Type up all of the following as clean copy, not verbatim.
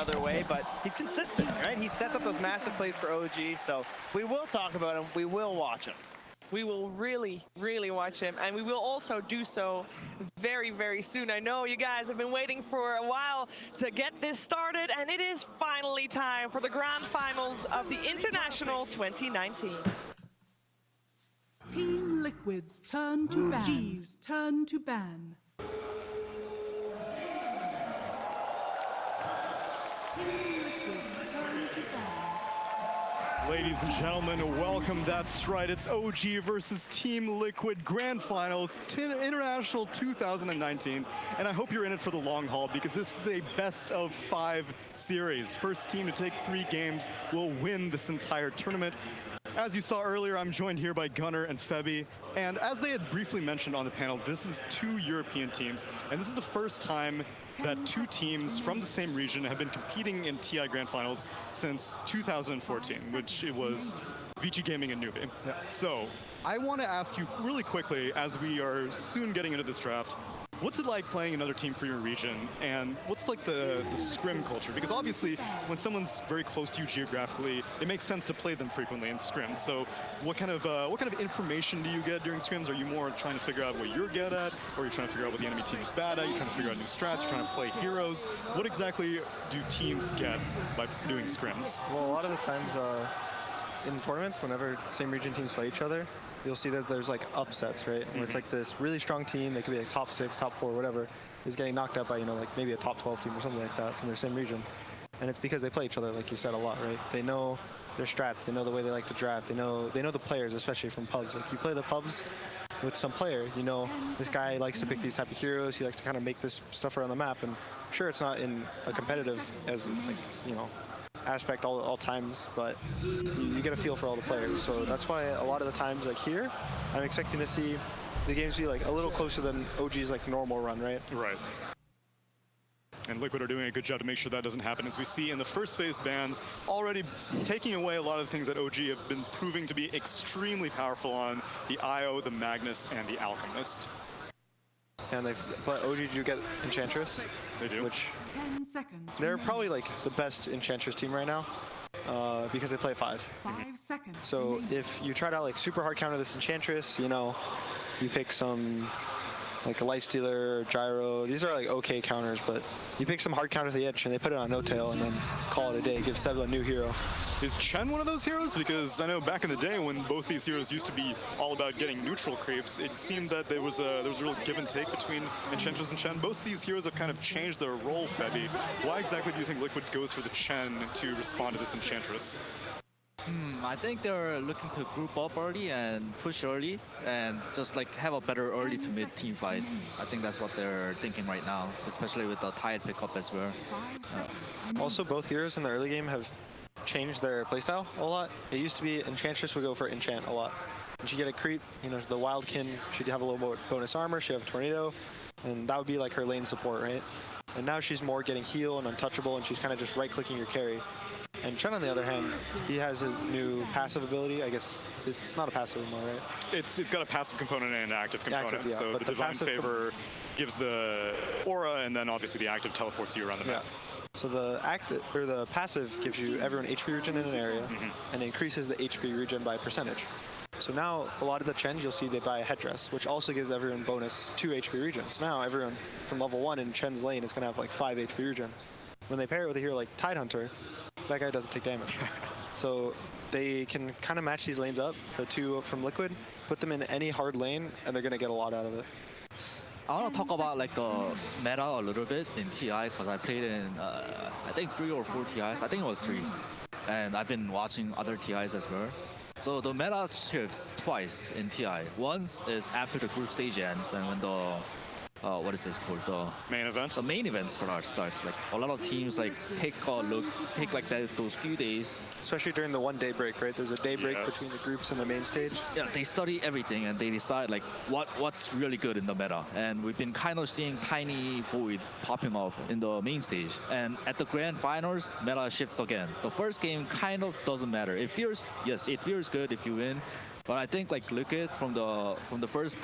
other way, but he's consistent, right? He sets up those massive plays for OG, so we will talk about him. We will watch him. We will really, really watch him, and we will also do so very, very soon. I know you guys have been waiting for a while to get this started, and it is finally time for the grand finals of the International 2019. Team Liquid's turn to ban. G's turn to ban. Ladies and gentlemen, welcome. That's right. It's OG versus Team Liquid Grand Finals International 2019. And I hope you're in it for the long haul because this is a best of 5 series. First team to take 3 games will win this entire tournament. As you saw earlier, I'm joined here by Gunnar and Febby. And as they had briefly mentioned on the panel, this is 2 European teams. And this is the first time that 2 teams from the same region have been competing in TI Grand Finals since 2014, which it was VG Gaming and Newbie. Yeah. So I want to ask you really quickly, as we are soon getting into this draft, what's it like playing another team for your region, and what's like the scrim culture? Because obviously, when someone's very close to you geographically, it makes sense to play them frequently in scrims. So, what kind of information do you get during scrims? Are you more trying to figure out what you're good at, or are you trying to figure out what the enemy team is bad at? You're trying to figure out new strats. You're trying to play heroes. What exactly do teams get by doing scrims? Well, a lot of the times in tournaments, whenever same region teams play each other, you'll see that there's like upsets, right? Where it's like this really strong team, they could be like top 6, top 4, whatever, is getting knocked out by, you know, like maybe a top 12 team or something like that from their same region. And it's because they play each other, like you said, a lot, right? They know their strats, they know the way they like to draft, they know the players, especially from pubs. Like you play the pubs with some player, you know, this guy likes to pick these type of heroes, he likes to kind of make this stuff around the map, and sure, it's not in a competitive as, like, you know, aspect all times, but you get a feel for all the players. So that's why a lot of the times, like here, I'm expecting to see the games be like a little closer than OG's like normal run, right? Right. And Liquid are doing a good job to make sure that doesn't happen, as we see in the first phase bans already taking away a lot of the things that OG have been proving to be extremely powerful on: the IO, the Magnus, and the Alchemist. And but OG do get Enchantress. They do. Which 10 seconds. they're probably like the best Enchantress team right now because they play 5. 5 seconds. So if you try to like super hard counter this Enchantress, you know, you pick some like a Light Stealer or Gyro. These are like okay counters, but you pick some hard counters at the edge and they put it on No Tail and then call it a day, give Seb a new hero. Is Chen one of those heroes? Because I know back in the day when both these heroes used to be all about getting neutral creeps, it seemed that there was a real give and take between Enchantress and Chen. Both these heroes have kind of changed their role, Febby. Why exactly do you think Liquid goes for the Chen to respond to this Enchantress? I think they're looking to group up early and push early and just like have a better early to mid team fight. I think that's what they're thinking right now, especially with the Tide pickup as well. Also, both heroes in the early game have changed their playstyle a lot. It used to be Enchantress would go for Enchant a lot. And she'd get a creep, you know, the Wildkin, she'd have a little more bonus armor, she'd have Tornado, and that would be like her lane support, right? And now she's more getting heal and untouchable, and she's kind of just right-clicking your carry. And Chen, on the other hand, he has his new passive ability. I guess it's not a passive anymore, right? It's got a passive component and an active component. Active, yeah, so the Divine Favor gives the aura, and then obviously the active teleports you around the map. So the active or the passive gives you everyone HP regen in an area, and increases the HP regen by percentage. So now a lot of the Chens you'll see they buy a headdress, which also gives everyone bonus 2 HP regen. So now everyone from level 1 in Chen's lane is going to have like 5 HP regen. When they pair it with a hero like Tidehunter, that guy doesn't take damage. So they can kind of match these lanes up, the 2 from Liquid, put them in any hard lane, and they're going to get a lot out of it. I want to talk about like the meta a little bit in TI because I played in I think 3 or 4 TIs. I think it was 3, and I've been watching other TIs as well. So the meta shifts twice in TI. Once is after the group stage ends and when the what is this called? The main event? The main event starts. Like a lot of teams like take like those few days. Especially during the 1 day break, right? There's a day break between the groups and the main stage. Yeah, they study everything and they decide like what's really good in the meta. And we've been kind of seeing tiny void popping up in the main stage. And at the grand finals, meta shifts again. The first game kind of doesn't matter. It feels good if you win. But I think like Liquid from the first pick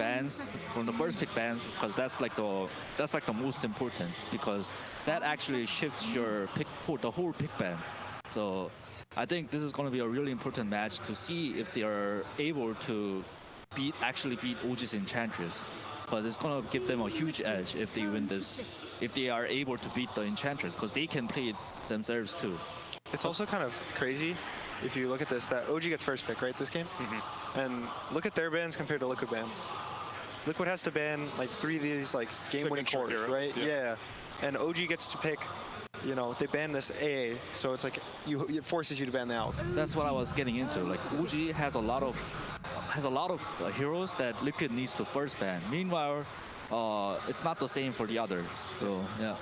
bans, because that's like the most important, because that actually shifts your pick, the whole pick ban. So I think this is going to be a really important match to see if they are able to actually beat Aegis Enchantress, because it's going to give them a huge edge if they win this, if they are able to beat the Enchantress, because they can play it themselves too. It's also kind of crazy if you look at this, that OG gets first pick, right, this game? And look at their bans compared to Liquid bans. Liquid has to ban like 3 of these like game-winning cores, right? Yeah. And OG gets to pick, you know, they ban this AA, so it's like it forces you to ban the AUG. That's what I was getting into. Like OG has a lot of heroes that Liquid needs to first ban. Meanwhile, it's not the same for the others. So yeah.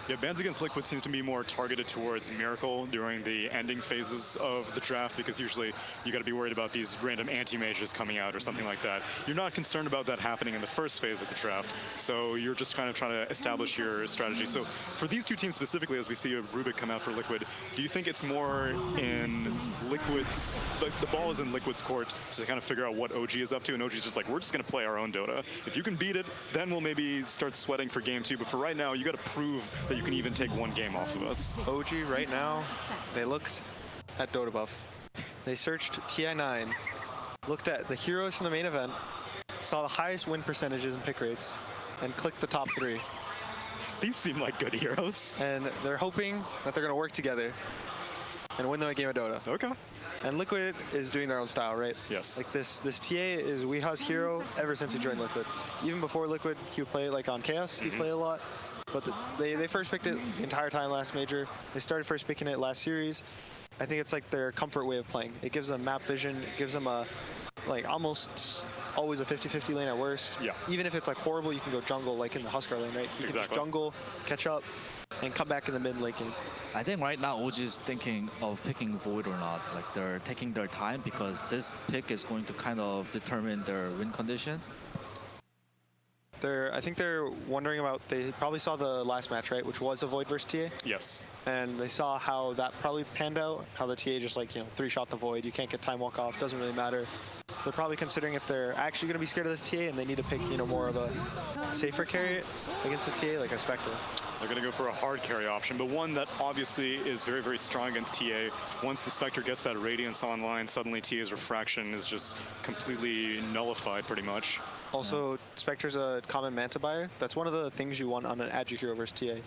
Yeah, bans against Liquid seems to be more targeted towards Miracle during the ending phases of the draft, because usually you got to be worried about these random anti-mages coming out or something like that. You're not concerned about that happening in the first phase of the draft, so you're just kind of trying to establish your strategy. So for these two teams specifically, as we see a Rubik come out for Liquid, do you think it's more in Liquid's, like the ball is in Liquid's court to kind of figure out what OG is up to, and OG's just like, we're just going to play our own Dota. If you can beat it, then we'll maybe start sweating for game 2, but for right now, you got to prove that you can even take one game off of us. OG right now, they looked at Dota Buff. They searched TI9, looked at the heroes from the main event, saw the highest win percentages and pick rates, and clicked the top 3. These seem like good heroes. And they're hoping that they're going to work together and win them a game of Dota. Okay. And Liquid is doing their own style, right? Yes. Like this TA is Weeha's hero ever since he joined Liquid. Even before Liquid, he would play like on Chaos, he'd play a lot. But they first picked it the entire time last major. They started first picking it last series. I think it's like their comfort way of playing. It gives them map vision, it gives them a, like almost always a 50-50 lane at worst. Yeah. Even if it's like horrible, you can go jungle like in the Huskar lane, right? You can just jungle, catch up, and come back in the mid lane game. I think right now OG is thinking of picking Void or not. Like they're taking their time, because this pick is going to kind of determine their win condition. I think they're wondering about, they probably saw the last match, right? Which was a Void versus TA. Yes. And they saw how that probably panned out, how the TA just like, you know, 3-shot the Void. You can't get time walk off, doesn't really matter. So they're probably considering if they're actually going to be scared of this TA and they need to pick, you know, more of a safer carry against the TA, like a Spectre. They're going to go for a hard carry option, but one that obviously is very, very strong against TA. Once the Spectre gets that Radiance online, suddenly TA's Refraction is just completely nullified pretty much. Also, Spectre's a common Manta buyer. That's one of the things you want on an Agi hero versus TA.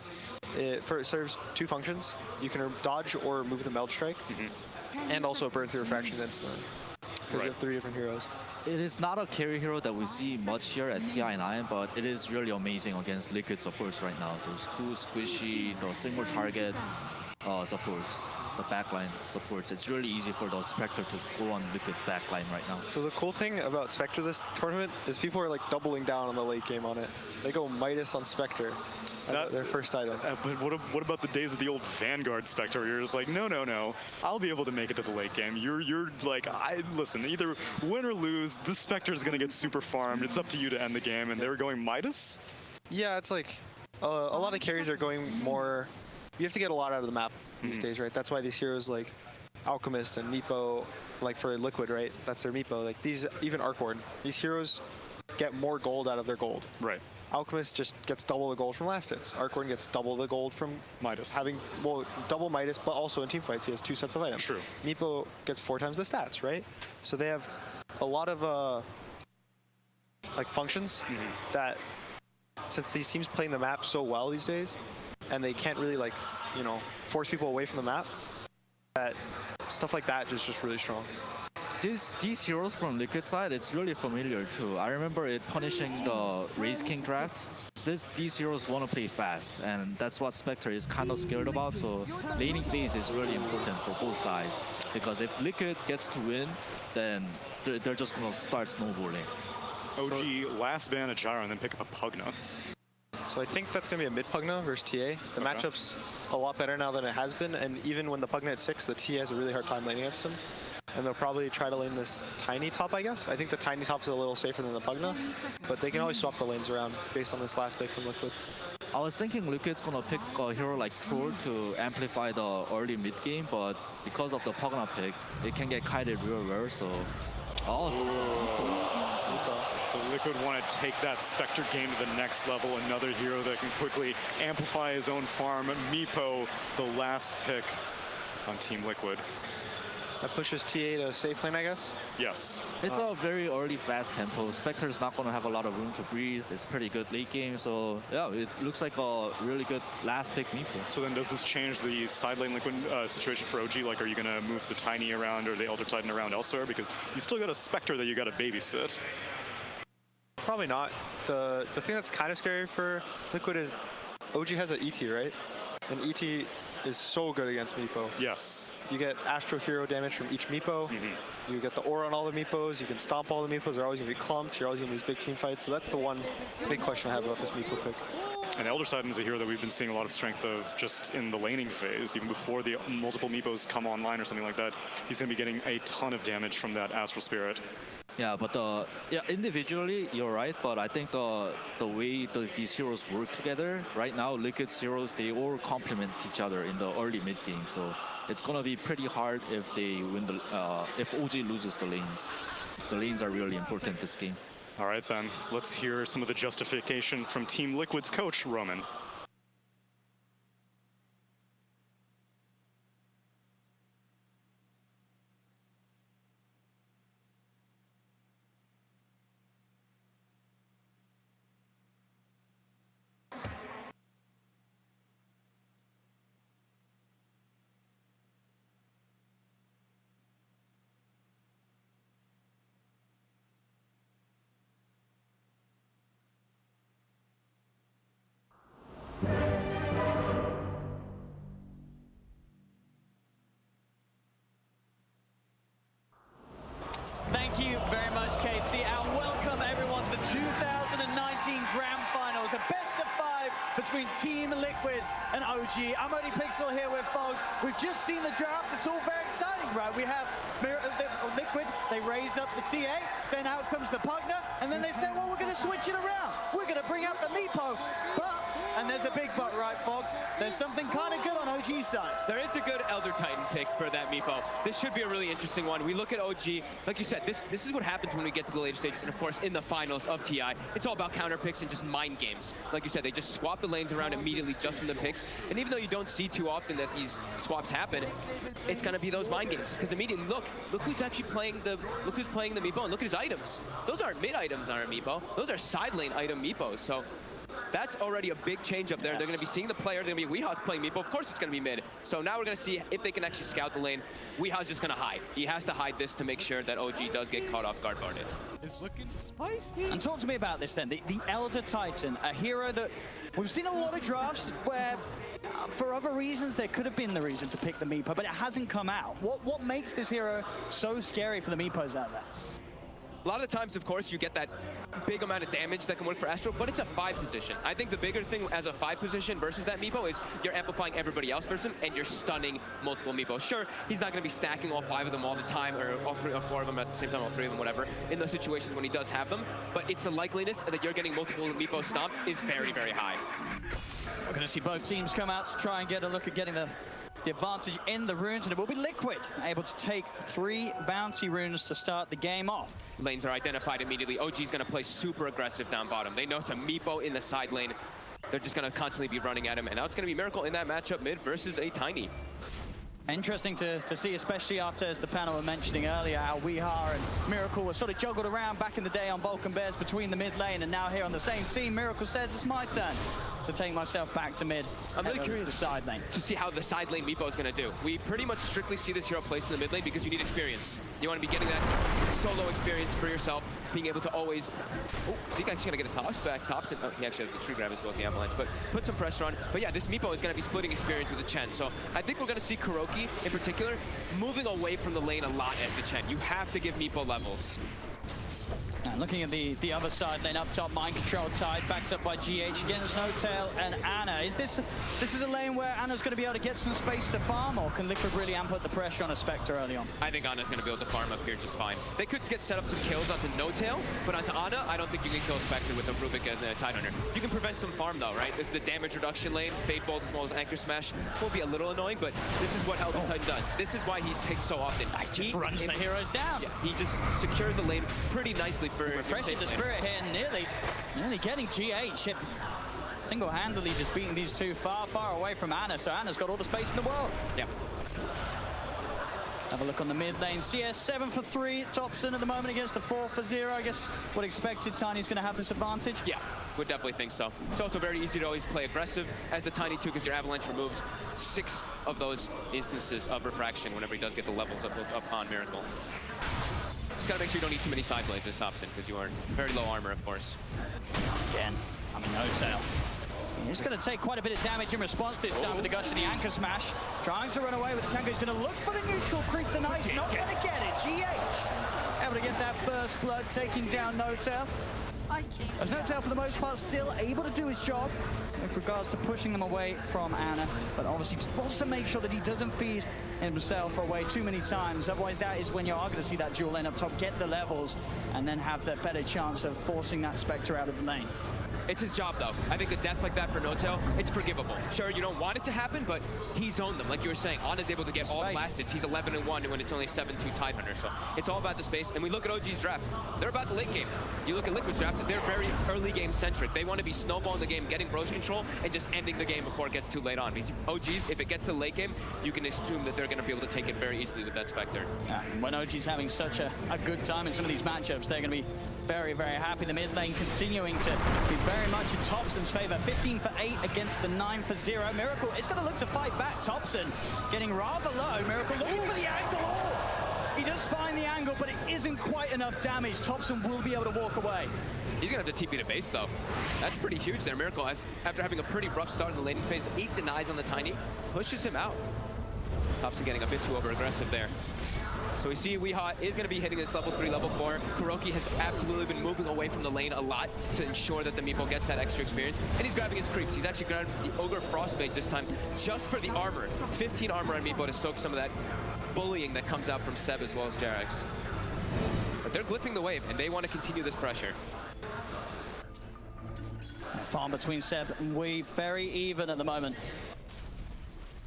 It serves 2 functions. You can dodge or move the Meld Strike, and also burn through Refraction instantly, because you have 3 different heroes. It is not a carry hero that we see much here at TI9, but it is really amazing against Liquid supports right now. Those 2 squishy, the single target supports, the backline supports. It's really easy for those Spectre to go on Liquid's backline right now. So the cool thing about Spectre this tournament is people are like doubling down on the late game on it. They go Midas on Spectre as their first item. But what about the days of the old Vanguard Spectre where you're just like, no, I'll be able to make it to the late game. You're like, listen, either win or lose, this Spectre is going to get super farmed. It's up to you to end the game, and they were going Midas? Yeah, it's like a lot of carries are going more, you have to get a lot out of the map these days, right? That's why these heroes like Alchemist and Meepo, like for Liquid, right? That's their Meepo. Like these, even Arcward, these heroes get more gold out of their gold. Right. Alchemist just gets double the gold from last hits. Arcward gets double the gold from Midas. Having, well, double Midas, but also in team fights, he has 2 sets of items. True. Meepo gets 4 times the stats, right? So they have a lot of like functions that, since these teams playing the map so well these days, and they can't really like, you know, force people away from the map, that stuff like that is just really strong. These heroes from Liquid side, it's really familiar too. I remember it punishing the Raise King draft. These heroes want to play fast, and that's what Spectre is kind of scared about. So laning phase is really important for both sides, because if Liquid gets to win, then they're just gonna start snowballing. OG last ban a Gyro and then pick up a Pugna. So I think that's going to be a mid Pugna versus TA. The matchup's a lot better now than it has been, and even when the Pugna at 6, the TA has a really hard time laning against him. And they'll probably try to lane this tiny top, I guess. I think the tiny top's a little safer than the Pugna, but they can always swap the lanes around based on this last pick from Liquid. I was thinking Liquid's gonna pick a hero like Troll to amplify the early mid game, but because of the Pugna pick, it can get kited real well, so Oh, So Liquid want to take that Spectre game to the next level. Another hero that can quickly amplify his own farm. Meepo, the last pick on Team Liquid. That pushes TA to safe lane, I guess. Yes. it's a very early, fast tempo. Spectre's not going to have a lot of room to breathe. It's pretty good late game. So, yeah, it looks like a really good last pick Meepo. So then does this change the side lane Liquid situation for OG? Like, are you going to move the Tiny around or the Elder Titan around elsewhere? Because you still got a Spectre that you got to babysit. Probably not. The thing that's kind of scary for Liquid is OG has an ET, right? And ET is so good against Meepo. Yes. You get Astro Hero damage from each Meepo. You get the aura on all the Meepos. You can stomp all the Meepos. They're always going to be clumped. You're always in these big team fights. So that's the one big question I have about this Meepo pick. And Elder Titan is a hero that we've been seeing a lot of strength of just in the laning phase. Even before the multiple Meepos come online or something like that, he's going to be getting a ton of damage from that Astral Spirit. Yeah, but individually you're right, but I think the way these heroes work together right now, Liquid's heroes, they all complement each other in the early mid game. So it's gonna be pretty hard if they win if OG loses the lanes. The lanes are really important this game. All right, then let's hear some of the justification from Team Liquid's coach, Roman. Thank you very much, Casey, and welcome everyone to the 2019 Grand Finals, a best of 5 between Team Liquid and OG. I'm only Pixel here with Fog. We've just seen the draft. It's all very exciting, right? We have Liquid, they raise up the TA, then out comes the Pugner, and then they say, well, we're going to switch it around. We're going to bring out the Meepo, but, and there's a big but, right, Fog? There's something kind of good on OG's side. There is a good Elder Titan pick for that Meepo. This should be a really interesting one. We look at OG, like you said, this is what happens when we get to the later stages, and of course in the finals of TI. It's all about counter picks and just mind games. Like you said, they just swap the lanes around immediately just from the picks. And even though you don't see too often that these swaps happen, it's gonna be those mind games. Because immediately, look who's actually playing the Meepo, and look at his items. Those aren't mid items on our Meepo. Those are side lane item Meepos. So that's already a big change up there. Yes. They're going to be seeing the player. They're going to be Weeha's playing Meepo. Of course it's going to be mid. So now we're going to see if they can actually scout the lane. Weeha's just going to hide. He has to hide this to make sure that OG does get caught off guard guarded. It's looking spicy. And talk to me about this then. The Elder Titan, a hero that we've seen a lot of drafts where for other reasons there could have been the reason to pick the Meepo, but it hasn't come out. What makes this hero so scary for the Meepos out there? A lot of the times, of course, you get that big amount of damage that can work for Astro, but it's a 5 position. I think the bigger thing as a 5 position versus that Meepo is you're amplifying everybody else versus him, and you're stunning multiple Meepos. Sure, he's not going to be stacking all 5 of them all the time, or all 3 or 4 of them at the same time, all 3 of them, whatever, in those situations when he does have them, but it's the likeliness that you're getting multiple Meepos stomped is very, very high. We're going to see both teams come out to try and get a look at getting the advantage in the runes, and it will be Liquid able to take 3 bouncy runes to start the game off. Lanes are identified immediately. OG's going to play super aggressive down bottom. They know it's a Meepo in the side lane. They're just going to constantly be running at him, and now it's going to be Miracle in that matchup mid versus a Tiny. Interesting to see, especially after, as the panel were mentioning earlier, how Weeha and Miracle were sort of juggled around back in the day on Vulcan Bears between the mid lane, and now here on the same team, Miracle says it's my turn to take myself back to mid. I'm really curious to the side lane to see how the side lane Meepo is going to do. We pretty much strictly see this hero placed in the mid lane because you need experience. You want to be getting that solo experience for yourself, being able to always... Oh, I think actually going to get a tops back. Tops and, oh, he actually has the tree grab as well with the avalanche, but put some pressure on. But yeah, this Meepo is going to be splitting experience with the Chen. So I think we're going to see Kuroki in particular moving away from the lane a lot as the Chen. You have to give Meepo levels. And looking at the other side lane up top, mind control tied, backed up by GH against No-Tail and Ana. This is a lane where Ana's going to be able to get some space to farm, or can Liquid really amp up the pressure on a Spectre early on? I think Ana's going to be able to farm up here just fine. They could get set up some kills onto No-Tail, but onto Ana, I don't think you can kill Spectre with a Rubik and a Tidehunter. You can prevent some farm though, right? This is the damage reduction lane. Fade Bolt as well as Anchor Smash will be a little annoying, but this is what Elden Titan does. This is why he's picked so often. He just runs the heroes down. Yeah, he just secures the lane pretty nicely for refreshing the spirit here, nearly getting GH. Single-handedly just beating these two far away from Ana, so Ana's got all the space in the world. Yeah. Let's have a look on the mid lane. CS 7 for 3, Thompson at the moment against the 4 for 0. I guess what expected, Tiny's going to have this advantage? Yeah, would definitely think so. It's also very easy to always play aggressive as the Tiny 2 because your Avalanche removes 6 of those instances of refraction whenever he does get the levels up on Miracle. Just gotta make sure you don't need too many side blades as Thompson because you are very low armor, of course. Again, I mean, No-Tail. He's going to take quite a bit of damage in response this time with the gush to the Anchor Smash. Trying to run away with the tango. He's going to look for the neutral creep tonight. Not going to get it. GH able to get that first blood, taking down No-Tail. As No-Tail, for the most part, still able to do his job with regards to pushing them away from Ana, but obviously wants to make sure that he doesn't feed himself away too many times. Otherwise, that is when you are going to see that dual lane up top, get the levels, and then have the better chance of forcing that Spectre out of the lane. It's his job, though. I think a death like that for No-Tail, it's forgivable. Sure, you don't want it to happen, but he's owned them. Like you were saying, Ana's able to get all the last hits. He's 11-1 when it's only 7-2 Tidehunter. So it's all about the space. And we look at OG's draft. They're about the late game. You look at Liquid's draft, they're very early game centric. They want to be snowballing the game, getting Broach control, and just ending the game before it gets too late on. Because OG's, if it gets to the late game, you can assume that they're going to be able to take it very easily with that Spectre. Yeah, when OG's having such a good time in some of these matchups, they're going to be very happy. The mid lane continuing to be very much in Thompson's favor. 15 for 8 against the 9 for 0. Miracle is going to look to fight back. Thompson getting rather low. Miracle looking for the angle. Oh, he does find the angle, but it isn't quite enough damage. Thompson will be able to walk away. He's going to have to TP to base, though. That's pretty huge there. Miracle, after having a pretty rough start in the laning phase, 8 denies on the Tiny, pushes him out. Thompson getting a bit too over-aggressive there. So we see Weehaw is going to be hitting this level 3, level 4. Kuroki has absolutely been moving away from the lane a lot to ensure that the Meepo gets that extra experience. And he's grabbing his creeps. He's actually grabbing the Ogre Frostmage this time just for the armor. 15 armor on Meepo to soak some of that bullying that comes out from Seb as well as Jerax. But they're glyphing the wave, and they want to continue this pressure. Farm between Seb and Wee, very even at the moment.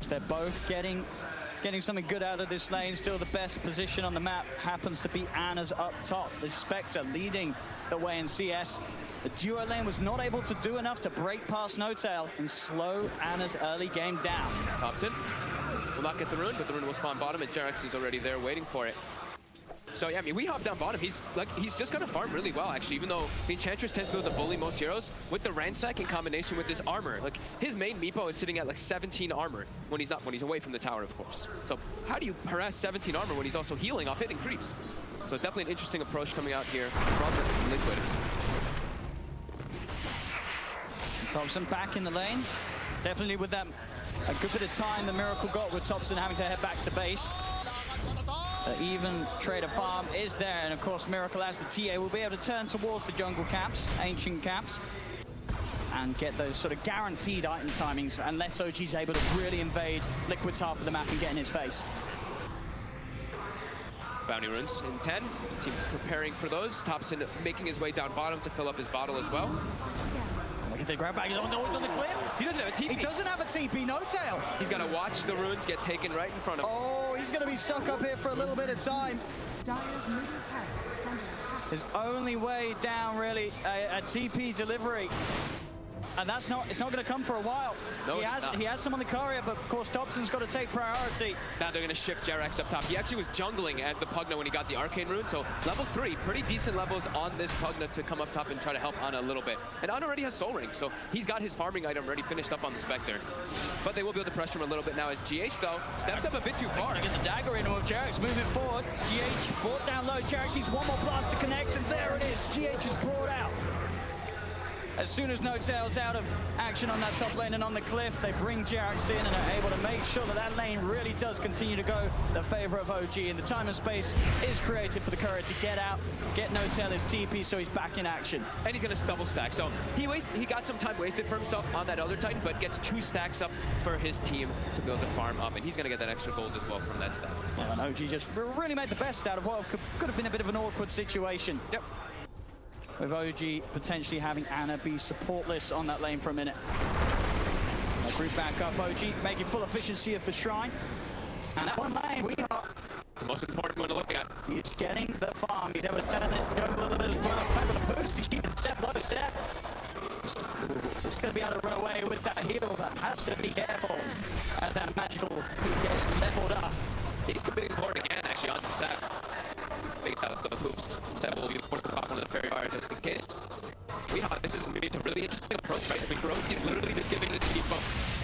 They're both getting something good out of this lane. Still the best position on the map happens to be Ana's up top. The Spectre leading the way in CS. The duo lane was not able to do enough to break past No-Tail and slow Ana's early game down. Thompson will not get the rune, but the rune will spawn bottom, and Jerax is already there waiting for it. So yeah, I mean, we hop down bottom. He's just gonna farm really well, actually, even though the Enchantress tends to be able to bully most heroes. With the Ransack in combination with this armor, like his main Meepo is sitting at like 17 armor when he's away from the tower, of course. So how do you harass 17 armor when he's also healing off hitting creeps? So definitely an interesting approach coming out here from Liquid. Thompson back in the lane. Definitely with that a good bit of time the Miracle got with Thompson having to head back to base. The even trader farm is there, and of course Miracle as the TA will be able to turn towards the jungle caps, ancient caps, and get those sort of guaranteed item timings unless OG's able to really invade Liquid's half of the map and get in his face. Bounty runes in 10. Team preparing for those. Thompson making his way down bottom to fill up his bottle as well. Look at the grab bag, he's on the cliff. He doesn't have a TP. He doesn't have a TP, No-Tail. He's got to watch the runes get taken right in front of him. Oh, he's going to be stuck up here for a little bit of time. Dire's middle tower is under attack. His only way down, really, a TP delivery. And it's not going to come for a while. No, he has some on the courier, but of course Thompson's got to take priority. Now they're going to shift Jerax up top. He actually was jungling as the Pugna when he got the Arcane Rune, so level 3, pretty decent levels on this Pugna to come up top and try to help Ana a little bit. And Ana already has Soul Ring, so he's got his farming item already finished up on the Spectre. But they will be able to pressure him a little bit now as GH, though, steps up a bit too far. Get the dagger in with Jerax moving forward. GH brought down low. Jerax needs one more blast to connect, and there it is. GH is brought out. As soon as No-Tail's out of action on that top lane and on the cliff, they bring Jarex in and are able to make sure that that lane really does continue to go the favor of OG. And the time and space is created for the Courier to get out, get No-Tail his TP, so he's back in action. And he's going to double stack. So he got some time wasted for himself on that other Titan, but gets 2 stacks up for his team to be able to farm up. And he's going to get that extra gold as well from that stack. Yeah, and OG just really made the best out of what could have been a bit of an awkward situation. Yep. With OG potentially having Ana be supportless on that lane for a minute. Group back up, OG making full efficiency of the shrine. And that one lane, we are... It's the most important one to look at. He's getting the farm. He's able to turn this to go a little bit as well. Back with a boost, he's keeping step, low step. He's going to be able to run away with that heal, but has to be careful as that magical hoop gets leveled up. He's the big board again, actually, on the set. Fakes out those hoops. Seb will be forced to pop one of the fairy fires just in case. This is maybe a really interesting approach, right? I mean, Kuroki is literally just giving the team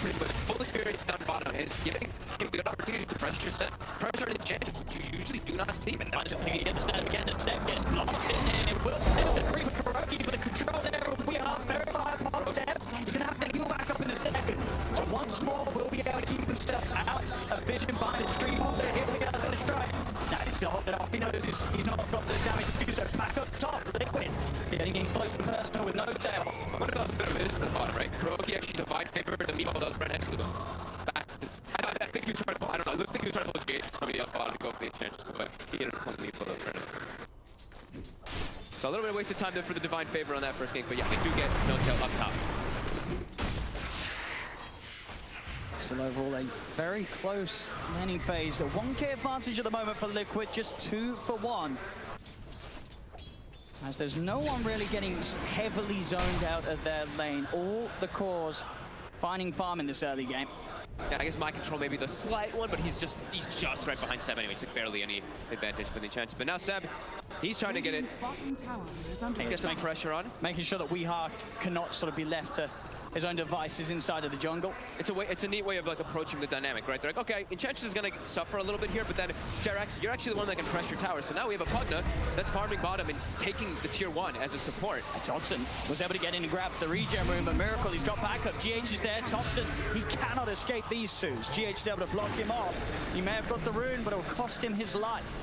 pretty much full experience down bottom, and it's giving him good opportunity to pressure and enchant, which you usually do not see. And now he gets that again, the step gets blocked in, and it will still agree with Kuroki, but the control there, we are very high pop steps. He's going to have to heal back up in a second. So once more, we'll be able to keep himself out of vision by the tree hold there. Here we go, going to strike. Now he's going to hold it off. He knows he's not got the damage to do so. Back up top, Liquid. Getting in close and personal with No-Tail. What about a bit of this to the bottom, right? Kuroki actually divide favor, the meatball does right next to them. I think he was trying to pull, I don't know, I think he was trying to pull the gate for somebody else bottom to go for the enchanters, but he didn't pull the meatball those right next to them. So a little bit of wasted time there for the divine favor on that first game, but yeah, they do get No-Tail up top. Still overall a very close laning phase. A 1k advantage at the moment for Liquid, just 2 for 1. As there's no one really getting heavily zoned out of their lane. All the cores finding farm in this early game. Yeah, I guess mind control may be the slight one, but he's just right behind Seb anyway. Took barely any advantage for the chance. But now Seb, he's trying to get it. Get some pressure on. Making sure that Weeha cannot sort of be left to his own devices inside of the jungle. It's a neat way of like approaching the dynamic, right? They're like, okay, Enchantress is gonna suffer a little bit here, but then Jarex, you're actually the one that can pressure tower. So now we have a Pugna that's farming bottom and taking the tier 1 as a support. Thompson was able to get in and grab the regen room, but Miracle, he's got backup. GH is there, Thompson, he cannot escape these twos. GH is able to block him off. He may have got the rune, but it will cost him his life.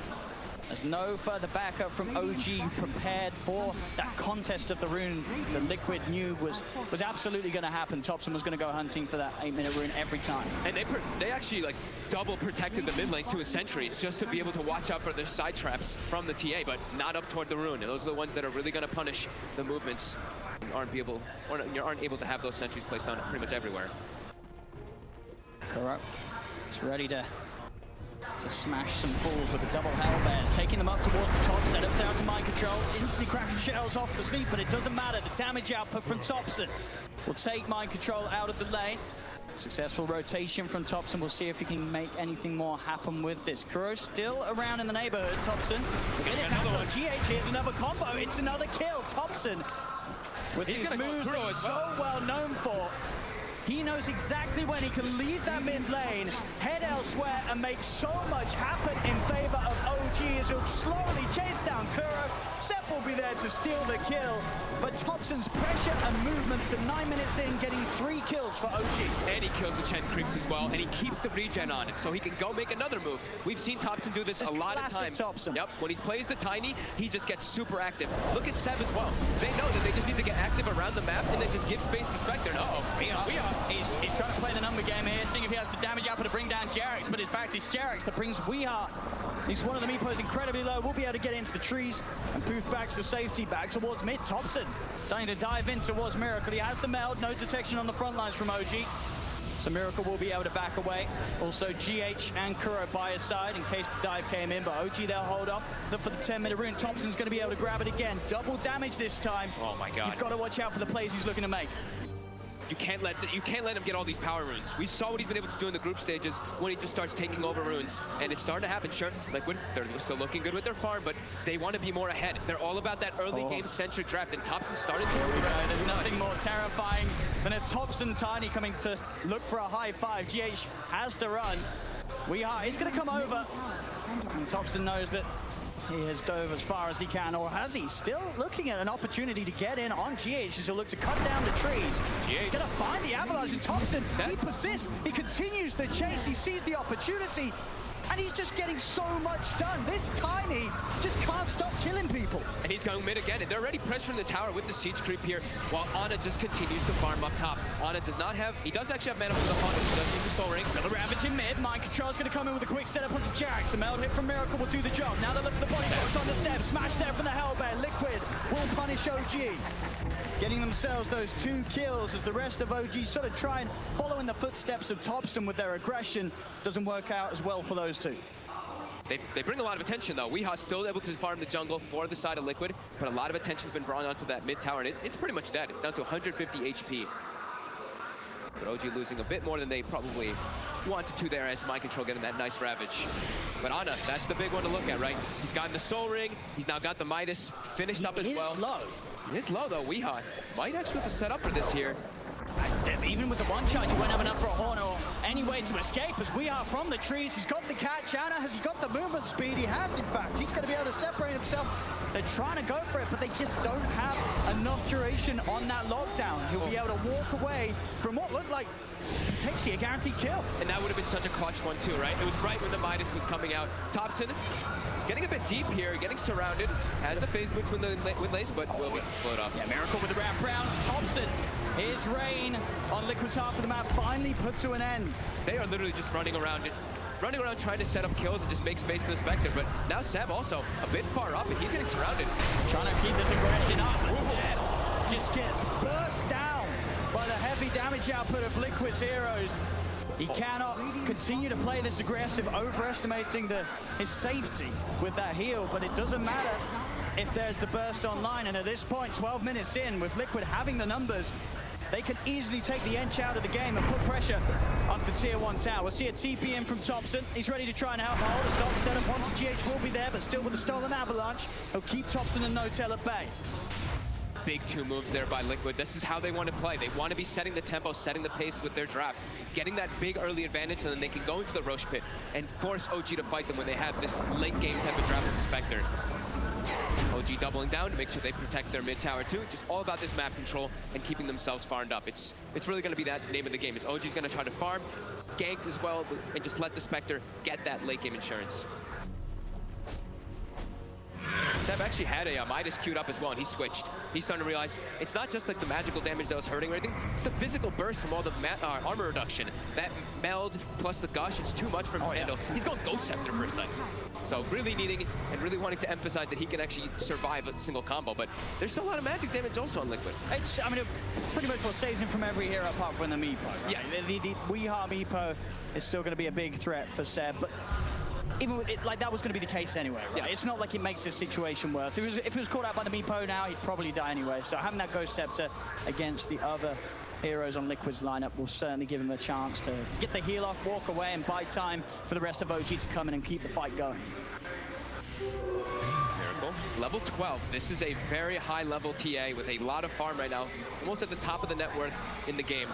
There's no further backup from OG prepared for that contest of the rune. The Liquid knew was absolutely going to happen. Thompson was going to go hunting for that 8-minute rune every time. And they actually like double protected the mid lane to his sentries just to be able to watch out for their side traps from the TA, but not up toward the rune. And those are the ones that are really going to punish the movements. You aren't able to have those sentries placed down pretty much everywhere. Correct. It's ready to smash some fools with the double hell bears, taking them up towards the top, set up down to mind control, instantly cracking shells off the sleep, but it doesn't matter. The damage output from Thompson will take mind control out of the lane. Successful rotation from Thompson. We'll see if he can make anything more happen with this. Kuro still around in the neighborhood. Thompson, another one. GH, here's another combo. It's another kill. Thompson, with these moves that he's so well known for. He knows exactly when he can leave that mid lane, head elsewhere, and make so much happen in favor of OG as he'll slowly chase down Kuro. Sep will be there to steal the kill, but Thompson's pressure and movements at 9 minutes in, getting 3 kills for OG. And he kills the Chen creeps as well, and he keeps the regen on it, so he can go make another move. We've seen Thompson do this a lot of times. Thompson. Yep, when he plays the Tiny, he just gets super active. Look at Seb as well. They know that they just need to get active around the map and then just give space for Spectre. He's trying to play the number game here, seeing if he has the damage output to bring down Jarex, but in fact it's Jarex that brings Weeha. He's one of the meepos incredibly low. We'll be able to get into the trees and poof back to safety, back towards mid. Thompson starting to dive in towards Miracle. He has the meld, no detection on the front lines from OG. So Miracle will be able to back away. Also GH and Kuro by his side in case the dive came in, but OG they'll hold up. Look for the 10-minute rune. Thompson's going to be able to grab it again. Double damage this time. Oh my god. You've got to watch out for the plays he's looking to make. You can't let him get all these power runes. We saw what he's been able to do in the group stages when he just starts taking over runes, and it's starting to happen. Sure, Liquid, they're still looking good with their farm, but they want to be more ahead. They're all about that early game centric draft, and Thompson started to. There's nothing more terrifying than a Thompson Tiny coming to look for a high five. GH has to run. He's going to come over, and Thompson knows that He has dove as far as he can, or has he? Still looking at an opportunity to get in on GH as he'll look to cut down the trees. He's gonna find the avalanche, and Thompson, he persists, he continues the chase, he sees the opportunity, and he's just getting so much done. This Tiny just can't stop killing people. And he's going mid again, and they're already pressuring the tower with the siege creep here, while Ana just continues to farm up top. Ana does not have, he does actually have mana from the Honda, he does use the Soul Ring. Another Ravage in mid, Mind Control's gonna come in with a quick setup onto Jax. The meld hit from Miracle will do the job. Now they look for the body box on the Seb, smash there from the Hellbear. Liquid will punish OG. Getting themselves those 2 kills as the rest of OG sort of try and follow in the footsteps of Thompson with their aggression. Doesn't work out as well for those 2. They bring a lot of attention, though. Weeha's still able to farm the jungle for the side of Liquid, but a lot of attention's been brought onto that mid tower, and it's pretty much dead. It's down to 150 HP. But OG losing a bit more than they probably wanted to there as Mind Control getting that nice Ravage. But Ana, that's the big one to look at, right? He's gotten the Soul Ring. He's now got the Midas finished up as well. Low. He is low, though. Weeha might actually have to set up for this here. Even with the one charge, he won't have enough for a horn or any way to escape as we are from the trees. He's got the catch. Ana, has he got the movement speed? He has, in fact. He's going to be able to separate himself. They're trying to go for it, but they just don't have enough duration on that lockdown. He'll be able to walk away from what looked like potentially a guaranteed kill. And that would have been such a clutch one, too, right? It was right when the Midas was coming out. Thompson getting a bit deep here, getting surrounded. Has the phase boots with Lace, but will be slowed up. Yeah, Miracle with the wrap round. Thompson, his reign on Liquid's half of the map finally put to an end. They are literally just running around trying to set up kills and just make space for the Spectre. But now Seb also a bit far up, and he's getting surrounded. Trying to keep this aggression up. Just gets burst down by the heavy damage output of Liquid's heroes. He cannot continue to play this aggressive, overestimating his safety with that heal, but it doesn't matter if there's the burst online. And at this point, 12 minutes in, with Liquid having the numbers, they can easily take the Ench out of the game and put pressure onto the tier 1 tower. We'll see a TP in from Thompson. He's ready to try and help hold. The stop setup once GH will be there, but still with the stolen avalanche, he'll keep Thompson and No-Tail at bay. Big 2 moves there by Liquid. This is how they want to play. They want to be setting the tempo, setting the pace with their draft, getting that big early advantage, and then they can go into the Roche pit and force OG to fight them when they have this late game type of draft with the Spectre. OG doubling down to make sure they protect their mid tower too. Just all about this map control and keeping themselves farmed up. It's really going to be that name of the game. Is OG's going to try to farm, gank as well, and just let the Spectre get that late game insurance. Seb actually had a Midas queued up as well, and he switched. He's starting to realize it's not just like the magical damage that was hurting or anything, it's the physical burst from all the armor reduction. That meld plus the gush, it's too much for him to handle. He's going Ghost Scepter for a second. So really needing and really wanting to emphasize that he can actually survive a single combo, but there's still a lot of magic damage also on Liquid. I mean, it pretty much what saves him from every hero apart from the Meepo. Right? Yeah. The Weeha Meepo is still going to be a big threat for Seb, but even with it, like that was going to be the case anyway, right? Yeah. It's not like it makes this situation worse. If he was caught out by the Meepo now, he'd probably die anyway. So having that Ghost Scepter against the other heroes on Liquid's lineup will certainly give him a chance to get the heal off, walk away, and buy time for the rest of OG to come in and keep the fight going. Miracle, level 12. This is a very high level TA with a lot of farm right now, almost at the top of the net worth in the game.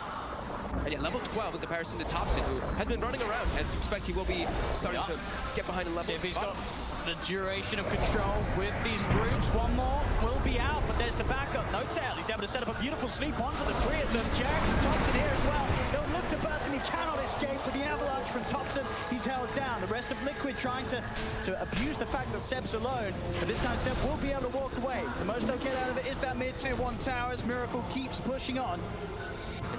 And yet level 12 in comparison to Thompson, who has been running around. As you expect, he will be starting to get behind a level. See if he's got the duration of control with these roots. One more will be out, but there's the backup. No-Tail, he's able to set up a beautiful sleep onto the 3 of them. Jax and Thompson here as well. They'll look to burst him. He cannot escape with the avalanche from Thompson. He's held down. The rest of Liquid trying to abuse the fact that Seb's alone, but this time Seb will be able to walk away. The most they'll get out of it is that mid tier 1 towers. Miracle keeps pushing on.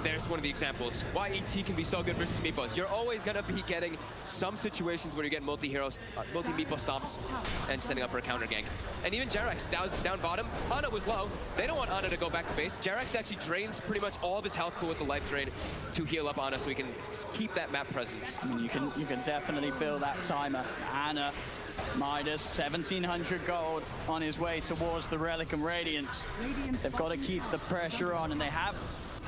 There's one of the examples why ET can be so good versus Meepos. You're always going to be getting some situations where you get multi-heroes, multi-Meepo stomps, and setting up for a counter gank. And even Jerax down bottom. Ana was low. They don't want Ana to go back to base. Jerax actually drains pretty much all of his health pool with the life drain to heal up Ana so he can keep that map presence. I mean, you can definitely feel that timer. Ana, Midas, 1,700 gold on his way towards the Relic and Radiance. They've got to keep the pressure on, and they have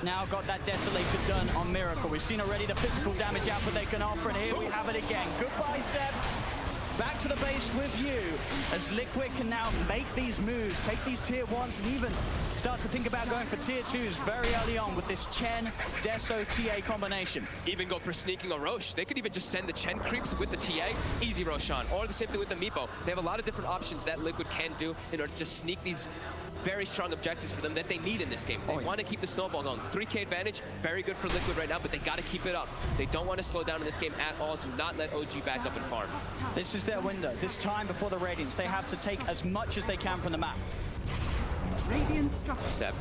now got that Desolator done on Miracle. We've seen already the physical damage output they can offer, and here we have it again. Goodbye, Seb. back to the base with you, as Liquid can now make these moves, take these tier 1s, and even start to think about going for tier 2s very early on with this Chen, Deso, TA combination. Even go for sneaking a Roche. They could even just send the Chen creeps with the TA, easy Roshan, or the same thing with the Meepo. They have a lot of different options that Liquid can do in order to just sneak these very strong objectives for them that they need in this game. They want to keep the snowball going. 3K advantage, very good for Liquid right now, but they got to keep it up. They don't want to slow down in this game at all. Do not let OG back up and farm. This is their window. This time before the Radiance, they have to take as much as they can from the map. Radiant structures Seb,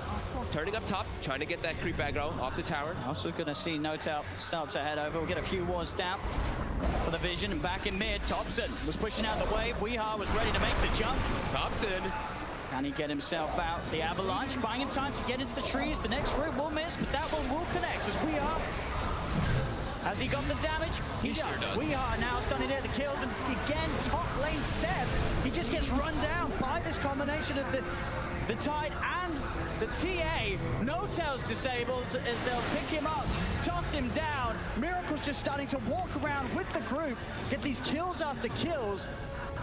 turning up top, trying to get that creep aggro off the tower. Also going to see Notel start to head over. We'll get a few wards down for the vision, and back in mid, Thompson was pushing out the wave. Weehaw was ready to make the jump. Thompson. Can he get himself out? The avalanche buying in time to get into the trees. The next route will miss, but that one will connect as Weehaw. Has he got the damage? He sure does. Weehaw now starting to hit the kills, and again, top lane Seb. He just gets run down by this combination of the Tide and the TA. Notel's disabled as they'll pick him up, toss him down. Miracle's just starting to walk around with the group, get these kills after kills.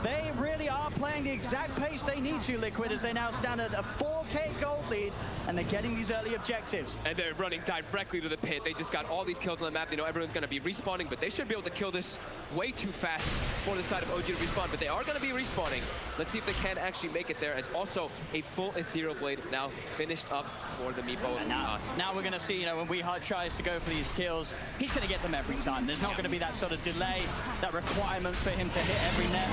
They really are playing the exact pace they need to, Liquid, as they now stand at a 4K gold lead, and they're getting these early objectives. And they're running directly to the pit. They just got all these kills on the map. They know everyone's going to be respawning, but they should be able to kill this way too fast for the side of OG to respawn. But they are going to be respawning. Let's see if they can actually make it there, as also a full Ethereal Blade now finished up for the Meepo. And now we're going to see, when Weehaw tries to go for these kills, he's going to get them every time. There's not going to be that sort of delay, that requirement for him to hit every net.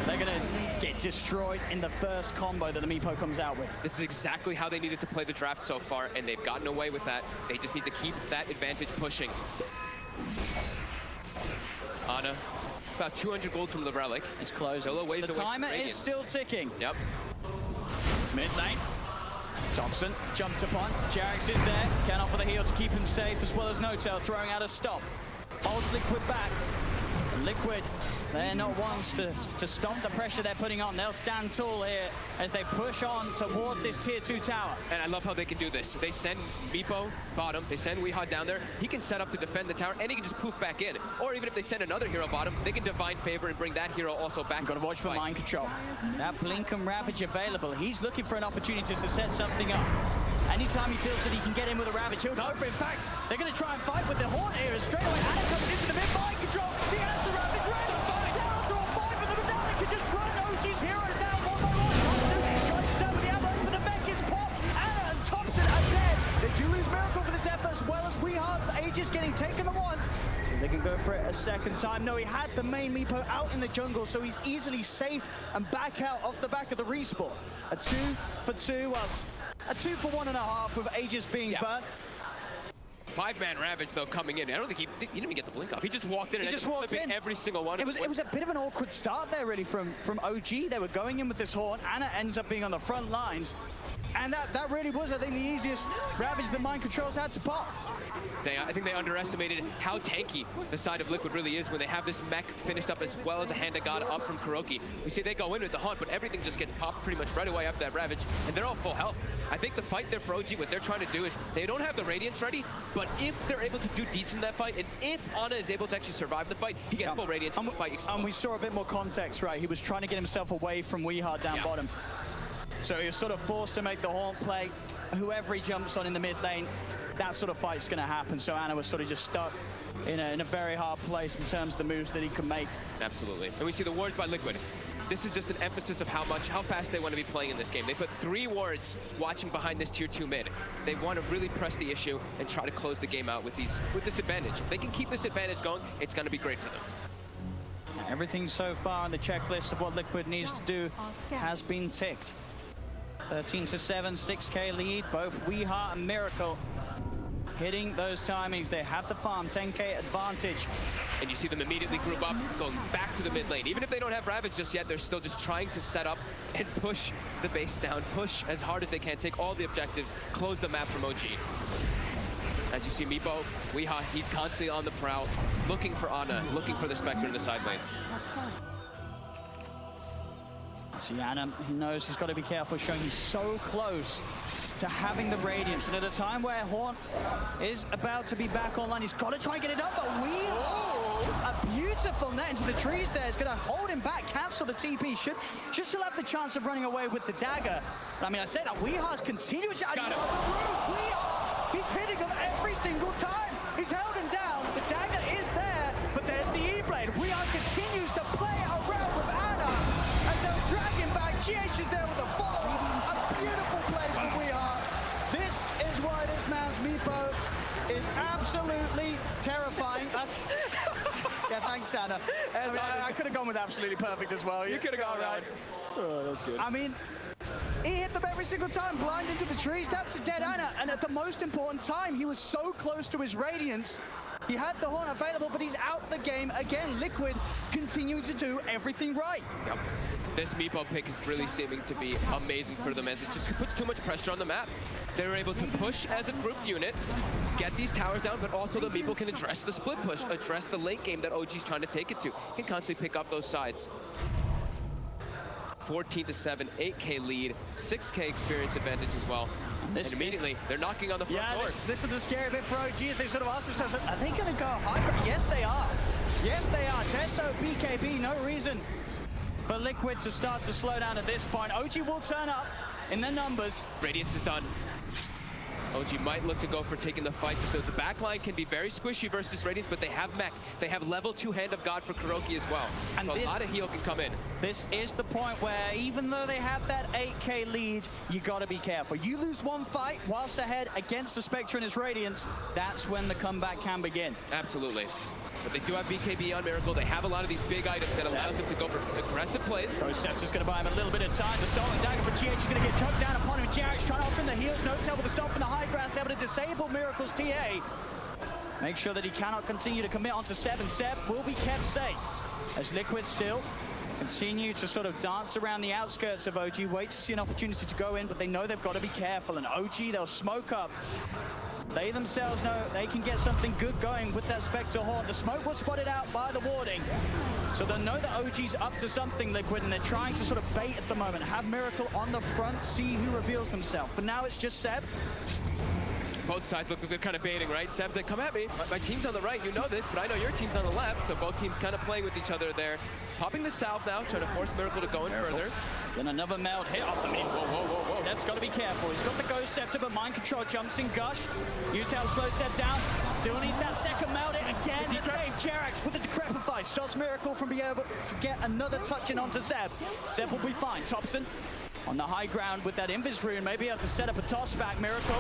They're going to get destroyed in the first combo that the Meepo comes out with. This is exactly how they needed to play the draft so far, and they've gotten away with that. They just need to keep that advantage pushing. Ana, about 200 gold from the Relic. It's close. Still a ways the away timer from is Radiance. still ticking. Yep. Mid lane. Thompson jumped upon. Jarex is there. Can offer the heal to keep him safe, as well as Notel throwing out a stop. Holds Liquid back. Liquid, they're not ones to stomp the pressure they're putting on. They'll stand tall here as they push on towards this tier 2 tower. And I love how they can do this. They send Meepo bottom, they send Weehaw down there. He can set up to defend the tower, and he can just poof back in. Or even if they send another hero bottom, they can Divine Favor and bring that hero also back. Got to watch for mind control. That Blink and Ravage available. He's looking for an opportunity to set something up. Anytime he feels that he can get in with a Ravage, he'll go for it. In fact, they're going to try and fight with the Horn here. Straight away, Ana comes into the mid mind control. He has the Ravage ready. Down to a fight with them, but now they can just run OG's hero down one by one. Thompson tries to start with the avalanche, but the mech is popped. Ana and Thompson are dead. They do lose Miracle for this effort, as well as Weeha's Aegis getting taken at once. So they can go for it a second time. No, he had the main Meepo out in the jungle, so he's easily safe and back out off the back of the respawn. A 2 for 2, well, a 2 for 1.5 with Aegis being burnt. 5-man Ravage, though, coming in. I don't think he didn't even get the blink off. He just walked in and just walked in every single one. It was a bit of an awkward start there, really, from OG. They were going in with this Horn. Ana ends up being on the front lines. And that really was, I think, the easiest Ravage the mind controls had to pop. I think they underestimated how tanky the side of Liquid really is when they have this mech finished up, as well as a Hand of God up from Kuroki. We see they go in with the Haunt, but everything just gets popped pretty much right away after that Ravage, and they're all full health. I think the fight there for OG, what they're trying to do is they don't have the Radiance ready, but if they're able to do decent in that fight, and if Ana is able to actually survive the fight, he gets full Radiance and the fight explodes. And we saw a bit more context, right? He was trying to get himself away from Weehaw down bottom. So he was sort of forced to make the Haunt play. Whoever he jumps on in the mid lane, that sort of fight's going to happen. So Ana was sort of just stuck in a very hard place in terms of the moves that he can make. Absolutely. And we see the wards by Liquid. This is just an emphasis of how fast they want to be playing in this game. They put 3 wards watching behind this tier 2 mid. They want to really press the issue and try to close the game out with this advantage. If they can keep this advantage going, it's going to be great for them. Everything so far on the checklist of what Liquid needs to do has been ticked. 13-7, 6K lead, both Weehaw and Miracle hitting those timings. They have the farm, 10K advantage. And you see them immediately group up, going back to the mid lane. Even if they don't have Ravage just yet, they're still just trying to set up and push the base down, push as hard as they can, take all the objectives, close the map from OG. As you see Meepo, Weehaw, he's constantly on the prowl, looking for Ana, looking for the Spectre in the side lanes. See, Ana, he knows he's got to be careful, showing he's so close to having the Radiance. And at a time where Haunt is about to be back online, he's got to try and get it up, but a beautiful net into the trees there. It's going to hold him back, cancel the TP. Should still have the chance of running away with the dagger. But I mean, I said that Weehar's continuing. He's hitting him every single time. He's held him down. The dagger is there, but there's the E-blade. Weehar continues to play around with Anna, and they'll drag him back. GH is there with a follow. A beautiful play from Weehar. This is why this man's Meepo is absolutely terrifying. Yeah, thanks, Anna. I could have gone with absolutely perfect as well. You could have gone right. Oh, that's good. I mean, he hit them every single time, blind into the trees. That's a dead Anna. And at the most important time, he was so close to his Radiance. He had the horn available, but he's out the game again. Liquid continuing to do everything right. Yep. This Meepo pick is really seeming to be amazing for them as it just puts too much pressure on the map. They were able to push as a grouped unit, get these towers down, but also the Meepo can address the split push, address the late game that OG's trying to take it to. Can constantly pick up those sides. 14-7, 8K lead, 6K experience advantage as well. And immediately, they're knocking on the front door. This is the scary bit for OG. They sort of ask themselves, are they going to go high? Yes, they are. Yes, they are. Tesso, BKB, no reason for Liquid to start to slow down at this point. OG will turn up in their numbers. Radiance is done. OG might look to go for taking the fight, so the backline can be very squishy versus Radiance, but they have mech. They have level 2 Hand of God for Kuroki as well. And so a lot of heal can come in. This is the point where even though they have that 8K lead, you got to be careful. You lose one fight whilst ahead against the Spectre and his Radiance, that's when the comeback can begin. Absolutely. But they do have BKB on Miracle. They have a lot of these big items that allows them to go for aggressive plays. So Steph's just going to buy him a little bit of time. The stolen dagger for GH is going to get choked down upon him. GH trying to offer him the heals. No tell with the stop from the high ground. Able to disable Miracle's TA. Make sure that he cannot continue to commit onto Seb, and Seb will be kept safe. As Liquid still continue to sort of dance around the outskirts of OG, wait to see an opportunity to go in, but they know they've got to be careful. And OG, they'll smoke up. They themselves know they can get something good going with that Spectre Horn. The smoke was spotted out by the warding. So they'll know that OG's up to something, Liquid, and they're trying to sort of bait at the moment. Have Miracle on the front, see who reveals themselves. But now it's just Seb. Both sides look like they're kind of baiting, right? Seb's like, come at me. My team's on the right, you know this, but I know your team's on the left. So both teams kind of playing with each other there. Popping the south now, trying to force Miracle to go in further. Then another meld hit off the mid. Whoa. Seb's got to be careful. He's got the Ghost Scepter, but Mind Control jumps in Gush. Used to help slow Seb down. Still needs that second meld it again. The save Cherax with the Decrepify. Stops Miracle from being able to get another touch in onto Seb. Seb will be fine. Thompson on the high ground with that Invis rune, may be able to set up a toss back. Miracle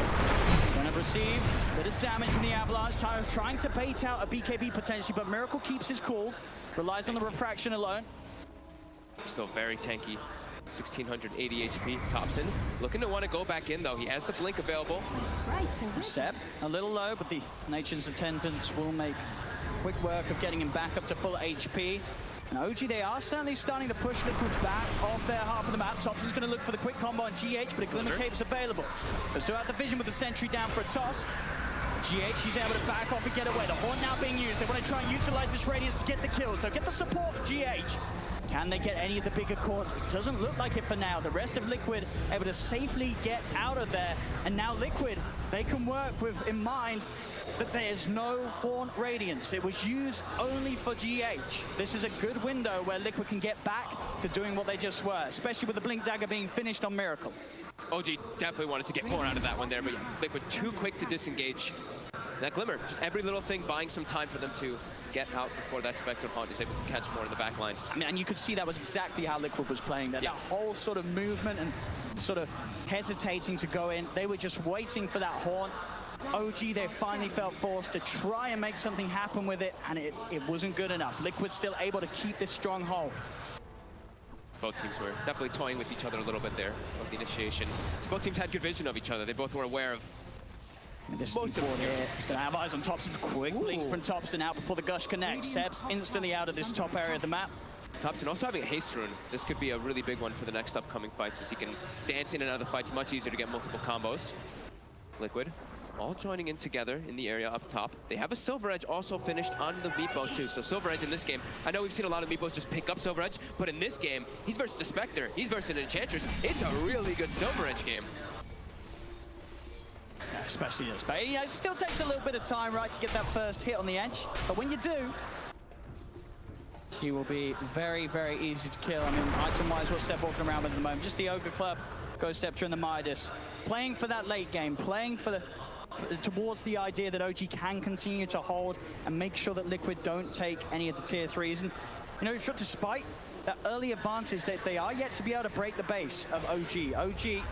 is going to receive a bit of damage from the Avalanche. Tyro's trying to bait out a BKB potentially, but Miracle keeps his cool, relies on the refraction alone. Still very tanky. 1680 HP. Thompson looking to want to go back in though. He has the blink available. Seb a little low, but the Nature's Attendants will make quick work of getting him back up to full HP. And OG, they are certainly starting to push Liquid back off their half of the map. Thompson's going to look for the quick combo on GH, but a Glimmer Cape's available. They still have the vision with the sentry down for a toss. GH, he's able to back off and get away. The horn now being used. They want to try and utilize this radius to get the kills. They'll get the support of GH. Can they get any of the bigger cores? It doesn't look like it for now. The rest of Liquid able to safely get out of there. And now Liquid, they can work with in mind that there's no Horn Radiance. It was used only for GH. This is a good window where Liquid can get back to doing what they just were, especially with the Blink Dagger being finished on Miracle. OG definitely wanted to get more out of that one there, but Liquid too quick to disengage. That Glimmer, just every little thing buying some time for them to get out before that Spectre Haunt is able to catch more of the back lines. I mean, and you could see that was exactly how Liquid was playing that. Yeah. That whole sort of movement and sort of hesitating to go in. They were just waiting for that Horn. OG, they finally felt forced to try and make something happen with it, and it wasn't good enough. Liquid still able to keep this stronghold. Both teams were definitely toying with each other a little bit there of the initiation. So both teams had good vision of each other. They both were aware of this most of here. He's going to have eyes on Thompson. Quick blink from Thompson out before the Gush connects. Seb's instantly out of this top area of the map. Thompson also having a haste rune. This could be a really big one for the next upcoming fights, as he can dance in and out of the fights much easier to get multiple combos. Liquid all joining in together in the area up top. They have a Silver Edge also finished on the Meepo too. So Silver Edge in this game, I know we've seen a lot of Meepos just pick up Silver Edge, but in this game, he's versus a Spectre, he's versus an Enchantress. It's a really good Silver Edge game. Especially this. But, you know, it still takes a little bit of time, right, to get that first hit on the edge. But when you do, He will be very, very easy to kill. I mean, item-wise, what's Seb walking around with at the moment? Just the Ogre Club, Ghost Scepter, and the Midas. Playing for that late game, playing for towards the idea that OG can continue to hold and make sure that Liquid don't take any of the tier 3s. And, you know, despite that early advantage, that they are yet to be able to break the base of OG. OG,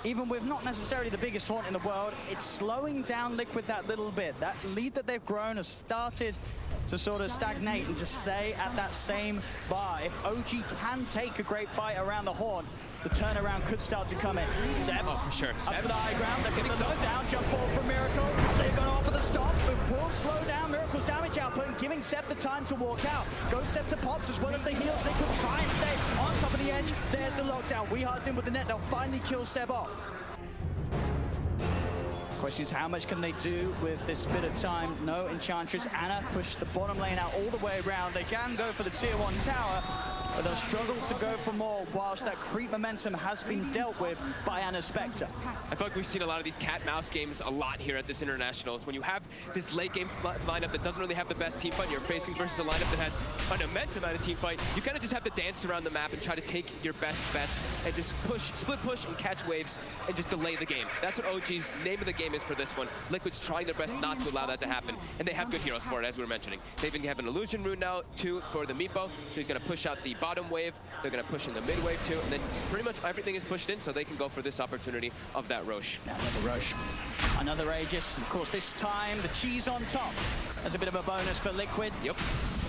even with not necessarily the biggest haunt in the world, it's slowing down Liquid that little bit. That lead that they've grown has started to sort of stagnate and just stay at that same bar. If OG can take a great fight around the haunt, the turnaround could start to come in. Seb, for sure. up to the high ground, they're getting the knock down, jump forward from Miracle. They're going to offer the stop, but will slow down Miracle's damage output and giving Seb the time to walk out. Ghost Scepter pops as well as the heals. They could try and stay on top of the edge. There's the lockdown. Weehar's in with the net. They'll finally kill Seb off. Question is, how much can they do with this bit of time? No Enchantress. Ana pushed the bottom lane out all the way around. They can go for the tier 1 tower, but they'll struggle to go for more whilst that creep momentum has been dealt with by Ana Spectre. I feel like we've seen a lot of these cat-mouse games a lot here at this Internationals. When you have this late-game lineup that doesn't really have the best team fight, you're facing versus a lineup that has an immense amount of team fight, you kind of just have to dance around the map and try to take your best bets and just push, split push and catch waves and just delay the game. That's what OG's name of the game is for this one. Liquid's trying their best not to allow that to happen, and they have good heroes for it, as we were mentioning. They even have an illusion rune now, too, for the Meepo, so he's going to push out the bottom wave, they're going to push in the mid wave, too, and then pretty much everything is pushed in, so they can go for this opportunity of that Roche. Now another Roche. Another Aegis. Of course, this time, the cheese on top as a bit of a bonus for Liquid. Yep.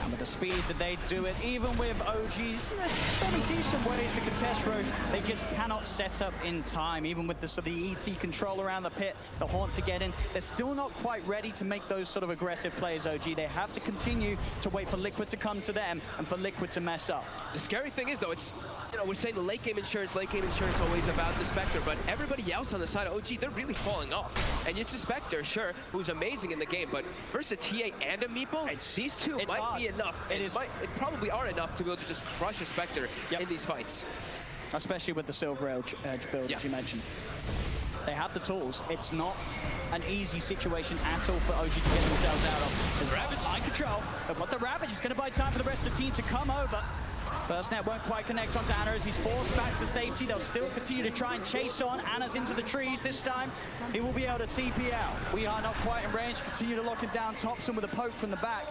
And with the speed that they do it, even with OGs, there's so many decent ways to contest Roche. They just cannot set up in time. Even with the ET control around the pit, the haunt to get in, they're still not quite ready to make those sort of aggressive plays, OG. They have to continue to wait for Liquid to come to them and for Liquid to mess up. The scary thing is, though, it's, you know, we're saying the late game insurance always about the Spectre, but everybody else on the side of OG, they're really falling off. And it's a Spectre, sure, who's amazing in the game, but versus a TA and a Meepo, these two might hard. be enough. It probably are enough to be able to just crush a Spectre in these fights. Especially with the Silver Edge build, as you mentioned. They have the tools. It's not an easy situation at all for OG to get themselves out of. There's Ravage in control, but what the Ravage is going to buy time for the rest of the team to come over. First net won't quite connect onto Ana as he's forced back to safety. They'll still continue to try and chase on. Ana's into the trees this time. He will be able to TP out. We are not quite in range. Continue to lock it down. Thompson with a poke from the back,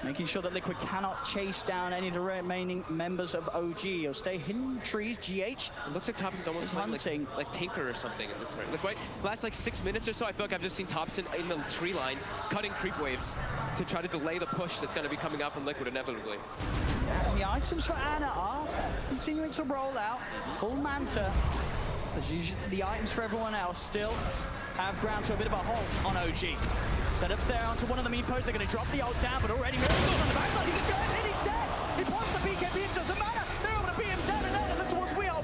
making sure that Liquid cannot chase down any of the remaining members of OG. He'll stay hidden in the trees. GH. It looks like Thompson's almost playing like Tinker or something in this round. Like, last like 6 minutes or so, I feel like I've just seen Thompson in the tree lines, cutting creep waves to try to delay the push that's going to be coming out from Liquid inevitably. And the items for Ana are continuing to roll out. Full Manta. As usual, the items for everyone else still have ground to a bit of a halt on OG. Setups there onto one of the Meepos. They're going to drop the ult down, but already Miracle's on the back line. He's going in, he's dead. He pops the BKB, it doesn't matter. They're able to beat him down and out. And that's towards We Are.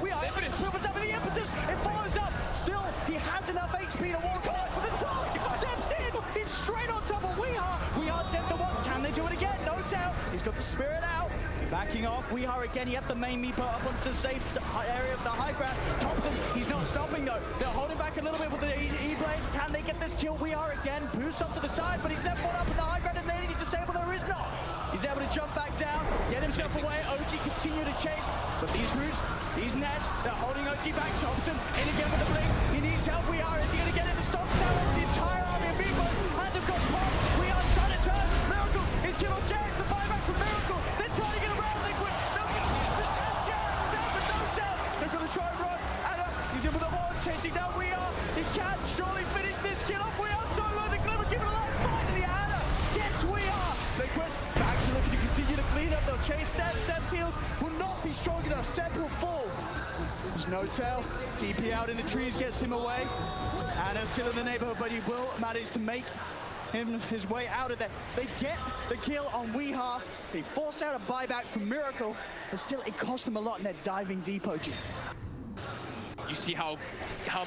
Silver's up with the impetus. It follows up. Still, he has enough HP to walk on for the top. Steps in. He's straight on top of We Are. We Are dead the once. Can they do it again? No doubt. He's got the spirit out. Backing off, We Are again. He had the main Meepo up onto the safe area of the high ground. Thompson, he's not stopping though. They're holding back a little bit with the E-Blade. Can they get this kill? We Are again. Boost up to the side, but he's left one up in the high ground and they need to disable. There is not. He's able to jump back down, get himself away. OG continue to chase, but these roots, these nets, they're holding OG back. Thompson in again with the blink. He needs help. We Are. Is he going to get in the stop tower? The entire army of Meepo and have got popped. We Are trying to turn. Miracle is killed on Jack. The buyback from Miracle. They're trying to get around Liquid. They're going to try and run. Ana, he's in with the horn, chasing down We Are. He can surely finish this kill off. We Are so low. The Glimmer give it a life. Finally, Ana gets We Are. Liquid back to looking to continue to clean up. They'll chase Seb. Seb's heals will not be strong enough. Seb will fall. There's no tail. TP out in the trees gets him away. Ana's still in the neighborhood, but he will manage to make his way out of there. They get the kill on Weeha. They force out a buyback from Miracle, but still it costs them a lot, and they're diving deep, OG. You see how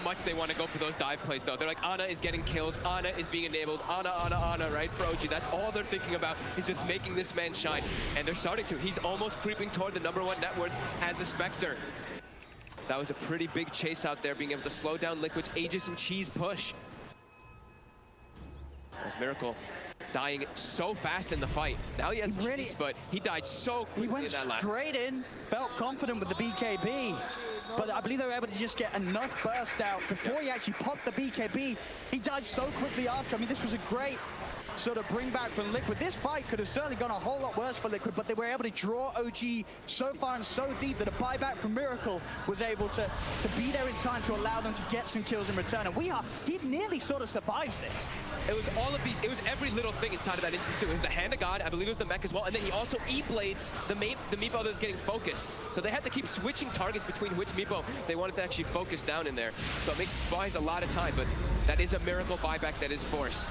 much they want to go for those dive plays, though. They're like, Ana is getting kills, Ana is being enabled, Ana, right, for OG. That's all they're thinking about, is just making this man shine. And they're starting to. He's almost creeping toward the #1 net worth as a Spectre. That was a pretty big chase out there, being able to slow down Liquid's Aegis and Cheese push. As Miracle dying so fast in the fight. Now he has really, but he died so quickly. He went in that last. straight in, felt confident with the BKB, but I believe they were able to just get enough burst out before he actually popped the BKB. He died so quickly after. I mean, this was a great sort of bring back from Liquid. This fight could have certainly gone a whole lot worse for Liquid, but they were able to draw OG so far and so deep that a buyback from Miracle was able to be there in time to allow them to get some kills in return. And he nearly sort of survives this. It was all of these, it was every little thing inside of that instance too. It was the Hand of God, I believe it was the mech as well, and then he also E-blades the meepo that was getting focused. So they had to keep switching targets between which meepo they wanted to actually focus down in there. So it buys a lot of time, but that is a Miracle buyback that is forced.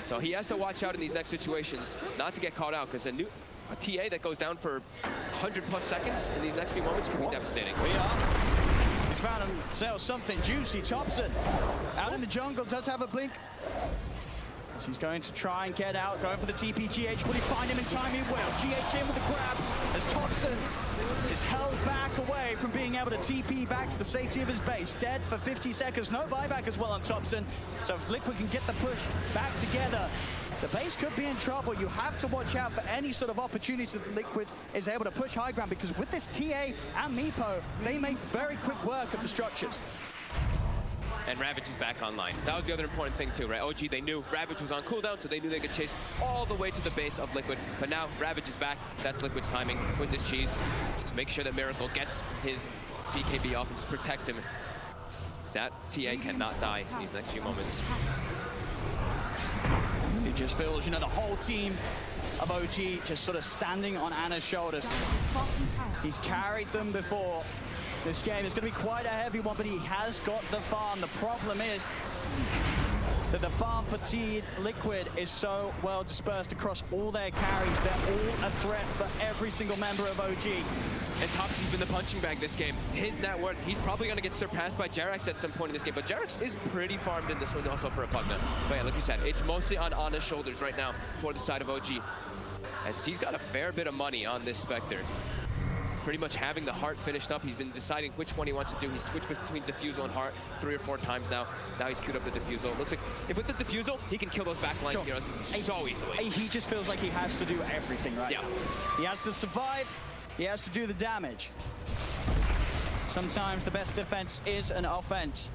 So he has to watch out in these next situations, not to get caught out, because a TA that goes down for 100+ seconds in these next few moments could be devastating. He's found himself something juicy. Thompson out in the jungle, does have a blink. So he's going to try and get out, going for the TP. GH, will he find him in time? He will. GH in with the grab as Thompson is held back away from being able to TP back to the safety of his base. Dead for 50 seconds. No buyback as well on Thompson. So if Liquid can get the push back together, the base could be in trouble. You have to watch out for any sort of opportunity that Liquid is able to push high ground, because with this TA and meepo, they make very quick work of the structures. And Ravage is back online. That was the other important thing too, right? OG, they knew Ravage was on cooldown, so they knew they could chase all the way to the base of Liquid. But now Ravage is back. That's Liquid's timing with this cheese. Just make sure that Miracle gets his BKB off and just protect him. That TA cannot die in these next few moments. It just feels, you know, the whole team of OG just sort of standing on Ana's shoulders. He's carried them before. This game is going to be quite a heavy one, but he has got the farm. The problem is that the farm fatigue Liquid is so well dispersed across all their carries. They're all a threat for every single member of OG. And Thompson's been the punching bag this game. His net worth, he's probably going to get surpassed by Jerax at some point in this game, but Jerax is pretty farmed in this one also for a Pugna. But yeah, like you said, it's mostly on Ana's shoulders right now for the side of OG, as he's got a fair bit of money on this Spectre. Pretty much having the Heart finished up. He's been deciding which one he wants to do. He's switched between Diffusal and Heart 3 or 4 times now. Now he's queued up the Diffusal. Looks like if with the Diffusal, he can kill those backline heroes so easily. He just feels like he has to do everything right now. He has to survive. He has to do the damage. Sometimes the best defense is an offense.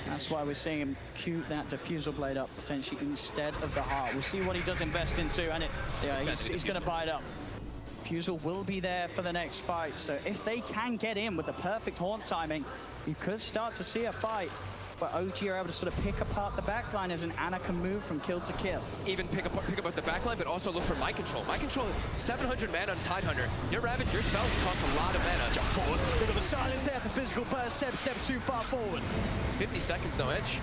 That's why we're seeing him cue that Diffusal blade up potentially instead of the Heart. We'll see what he does invest into, and he's going to buy it up. Diffusal will be there for the next fight, so if they can get in with the perfect haunt timing, you could start to see a fight where OG are able to sort of pick apart the backline as an Ana can move from kill to kill. Even pick apart the backline, but also look for Mind Control. Mind Control, 700 mana on Tidehunter. Your Ravage, your spells cost a lot of mana. Jump forward. Look at the silence there. The physical burst. Seb steps too far forward. 50 seconds, no edge.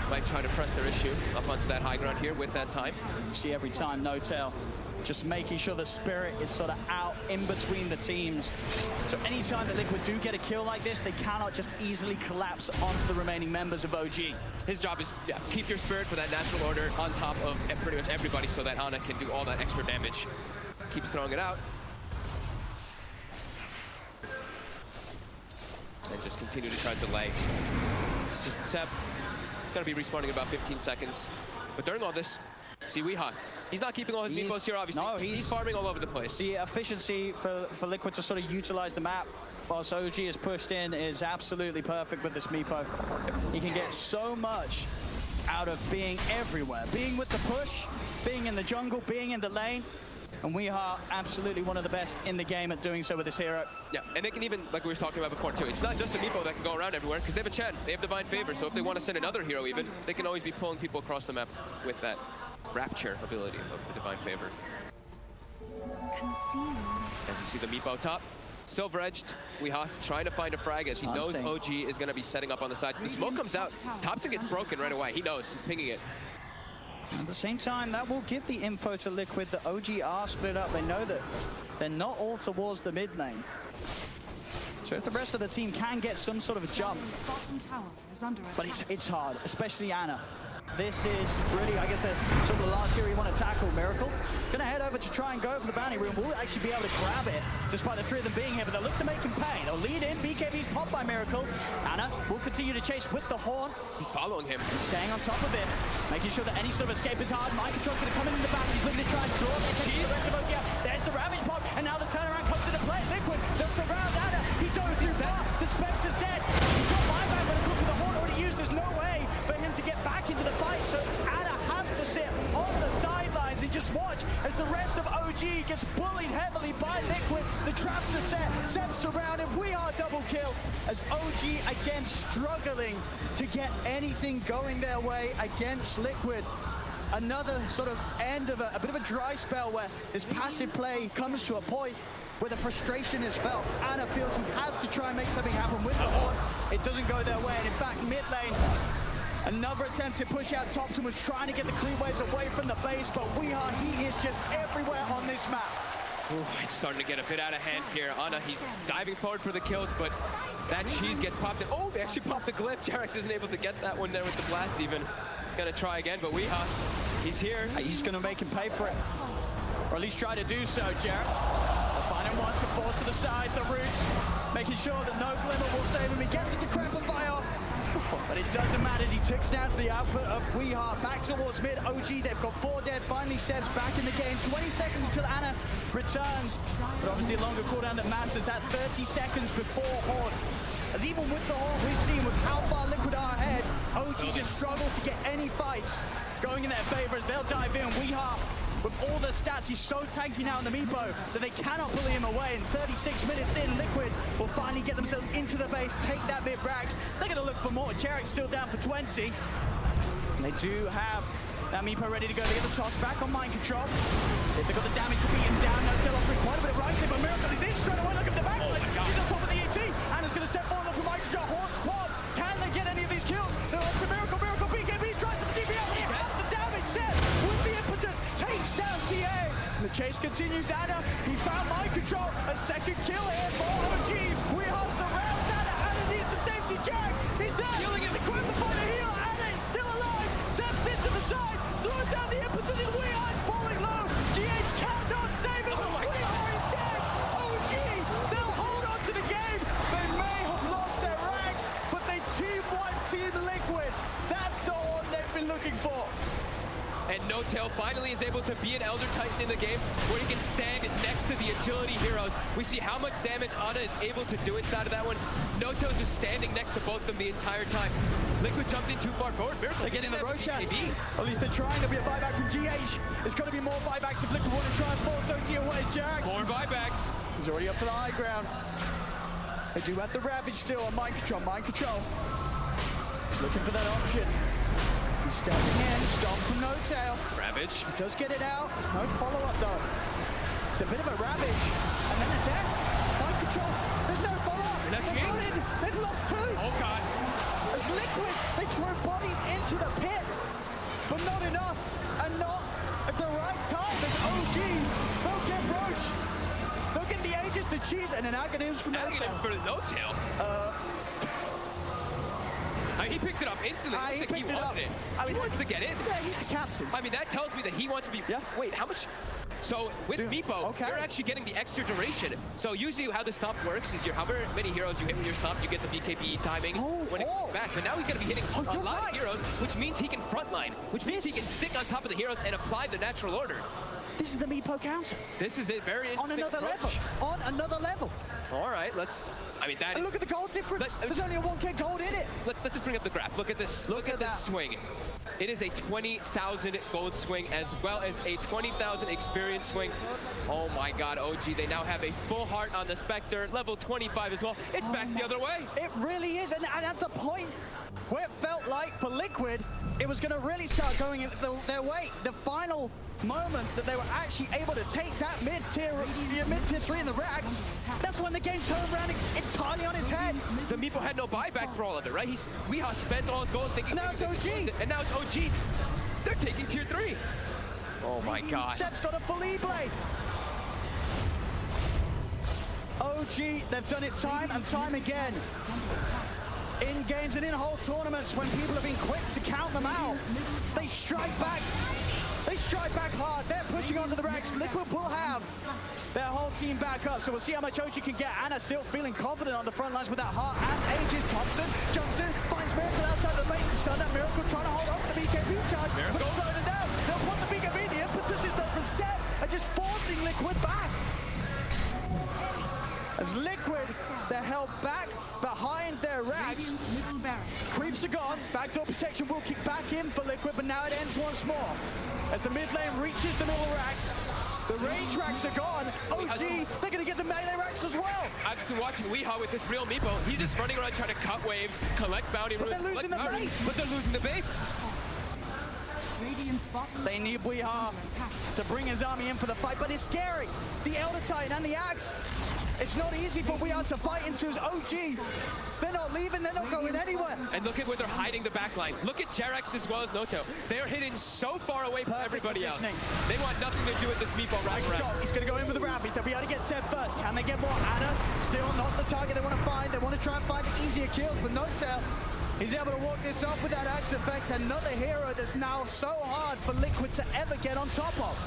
Might try to press their issue up onto that high ground here with that time. You see every time, no tail. Just making sure the spirit is sort of out in between the teams. So anytime that Liquid do get a kill like this, they cannot just easily collapse onto the remaining members of OG. His job is, keep your spirit for that natural order on top of pretty much everybody so that Ana can do all that extra damage. Keeps throwing it out. And just continue to try to delay. Seb, gonna be respawning in about 15 seconds. But during all this, see Weeha. He's not keeping all his meepos here, obviously. No, he's farming all over the place. The efficiency for Liquid to sort of utilize the map whilst OG is pushed in is absolutely perfect with this meepo. He can get so much out of being everywhere. Being with the push, being in the jungle, being in the lane. And we are absolutely one of the best in the game at doing so with this hero. Yeah, and they can even, like we were talking about before too, it's not just the meepo that can go around everywhere, because they have a Chen, they have Divine Favor, so if they want to send another hero even, they can always be pulling people across the map with that Rapture ability of the Divine Favor. As you see the meepo top, Silver Edged, Weeha trying to find a frag as he knows OG is going to be setting up on the sides. The smoke comes out, Thompson gets broken right away, he knows, he's pinging it. At the same time, that will give the info to Liquid that OG are split up. They know that they're not all towards the mid lane. So if the rest of the team can get some sort of a jump, but it's hard, especially Ana. This is really, I guess, sort of the last tier you want to tackle. Miracle gonna head over to try and go for the bounty room. Will actually be able to grab it, despite the three of them being here, but they'll look to make him pay. They'll lead in, BKB's popped by Miracle. Ana will continue to chase with the horn. He's following him. He's staying on top of it, making sure that any sort of escape is hard. Mind Control's gonna come in the back. He's looking to try and draw the attention of the rest of OG. There's the Ravage Pod, and now the turnaround comes into play. Liquid, they'll surround Ana. He dove too far. The Spectre's dead. He's got buyback, but of course with the horn already used, there's no way for him to get back into the fight. So Ana has to sit on the sidelines and just watch as the rest of OG gets bullied heavily by Liquid. The traps are set. Seb's surrounded. We are double kill as OG again struggling to get anything going their way against Liquid. Another sort of end of a bit of a dry spell where this passive play comes to a point where the frustration is felt. Ana feels he has to try and make something happen with the horn. It doesn't go their way, and in fact, mid lane, another attempt to push out Thompson was trying to get the creep waves away from the base, but Weehaw, he is just everywhere on this map. Ooh, it's starting to get a bit out of hand here. Ana, he's diving forward for the kills, but that cheese gets popped. Oh, they actually popped the glyph. Jarex isn't able to get that one there with the blast even. He's gonna try again, but Weehaw, he's here. He's gonna make him pay for it, or at least try to do so, Jarex. Find him once and force to the side, the roots, making sure that no glimmer will save him. He gets it to Crepify off, but it doesn't matter as he ticks down to the output of Weehaw. Back towards mid, OG, they've got 4 dead. Finally, Seb's back in the game. 20 seconds until Ana returns, but obviously a longer cooldown that matters. That 30 seconds before Horn. As even with the Horn, we've seen with how far Liquid are ahead, OG just struggle to get any fights going in their favor as they'll dive in. Weehaw, with all the stats, he's so tanky now in the Meepo that they cannot bully him away. And 36 minutes in, Liquid will finally get themselves into the base, take that mid brags. They're going to look for more. Jarek's still down for 20. And they do have that Meepo ready to go. They get the toss back on Mind Control. If they've got the damage to beat him down, no tail offering quite a bit of right here, but Miracle is in straight away. Look at the back. He's on top of the ET. Ana's going to step forward for Mind Control. Horns quad. Can they get any of these kills? No, it's a Miracle. Miracle BKB tries to keep it out. He has the damage set with the impetus. Takes down TA. The chase continues. Ana, he found Mind Control. A second kill here for OG. Weehaw surrounds Ana. Ana needs the safety jack. He's there. Healing it. The Crepify the heal. Ana is still alive. Seb's into the side. Throws down the impetus. And Weehaw is falling low. GH cannot save him. Weehaw is dead. OG, they'll hold on to the game. They may have lost their ranks, but they team wiped Team Liquid. That's the one they've been looking for. And No Tail finally is able to be an Elder Titan in the game where he can stand next to the agility heroes. We see how much damage Ana is able to do inside of that one. No Tail is just standing next to both of them the entire time. Liquid jumped in too far forward. Miracle, They're getting the Roshan. BKB. At least they're trying to be a buyback from GH. There's going to be more buybacks if Liquid want to try and force OG away. Jarex. More buybacks. He's already up to the high ground. They do have the Ravage still on Mind Control. Mind Control. He's looking for that option. He's stepping in. Stomp from No Tail. Ravage. He does get it out. No follow-up though. It's a bit of a Ravage. And then a death. Mind Control. There's no follow-up. They've lost 2. Oh God. As Liquid, they throw bodies into the pit, but not enough, and not at the right time. As OG, they'll get Roche, they'll get the Aegis, the cheese, and an Aghanim's from No Tail. For the No Tail. He picked it up instantly. He picked it up. He wants to get in. Yeah, he's the captain. I mean, that tells me that he wants to be. Yeah. Wait, how much? So with Meepo, okay. you're actually getting the extra duration. So usually how the stomp works is however many heroes you hit with your stomp, you get the BKB timing when it comes back. But now he's going to be hitting a lot of heroes, which means he can frontline, which means he can stick on top of the heroes and apply the natural order. This is the Meepo counter. This is a very interesting On another level. On another level. All right, let's. I mean, that. And look at the gold difference. There's only a 1k gold in it. Let's just bring up the graph. Look at this. Look at this swing. It is a 20,000 gold swing as well as a 20,000 experience swing. Oh my God, OG. They now have a full heart on the Spectre, level 25 as well. It's back the other way. It really is, and at the point where it felt like for Liquid, it was going to really start going their way. The final moment that they were actually able to take that mid-tier 3 in the racks, that's when the game turned around entirely on its head. The Meepo had no buyback for all of it, right? Weehaw spent all his gold thinking. Now it's OG. And now it's OG. They're taking tier 3. Oh my God. Seb's got a full E-blade. OG, they've done it time and time again. in games and in whole tournaments when people have been quick to count them out. They strike back. They strike back hard. They're pushing onto the racks. Liquid will have their whole team back up. So we'll see how much OG can get. Anna still feeling confident on the front lines with that heart and aegis. Thompson jumps in, finds Miracle outside the base. Stun that Miracle trying to hold off the BKB charge. Miracle slowing it down. They'll put the BKB. The impetus is done from Set and just forcing Liquid back. As Liquid, they're held back behind their racks. Creeps are gone. Backdoor protection will kick back in for Liquid, but now it ends once more. As the mid lane reaches the middle racks, the range racks are gone. OG, they're going to get the melee racks as well. I've just been watching Weehaw with this real Meepo. He's just running around trying to cut waves, collect bounty runes. But they're losing the base. But they're losing the base. They need Weehaw to bring his army in for the fight, but it's scary. The Elder Titan and the Axe. It's not easy for Weehaw to fight into his OG. They're not leaving, they're not going anywhere. And look at where they're hiding the backline. Look at Jerax as well as Noto. They're hidden so far away from everybody else. They want nothing to do with this Meepo right around. He's going to go in with the Rampies. They'll be able to get set first. Can they get more? Anna, still not the target they want to find. They want to try and find easier kills, but Noto, he's able to walk this off with that Axe effect. Another hero that's now so hard for Liquid to ever get on top of.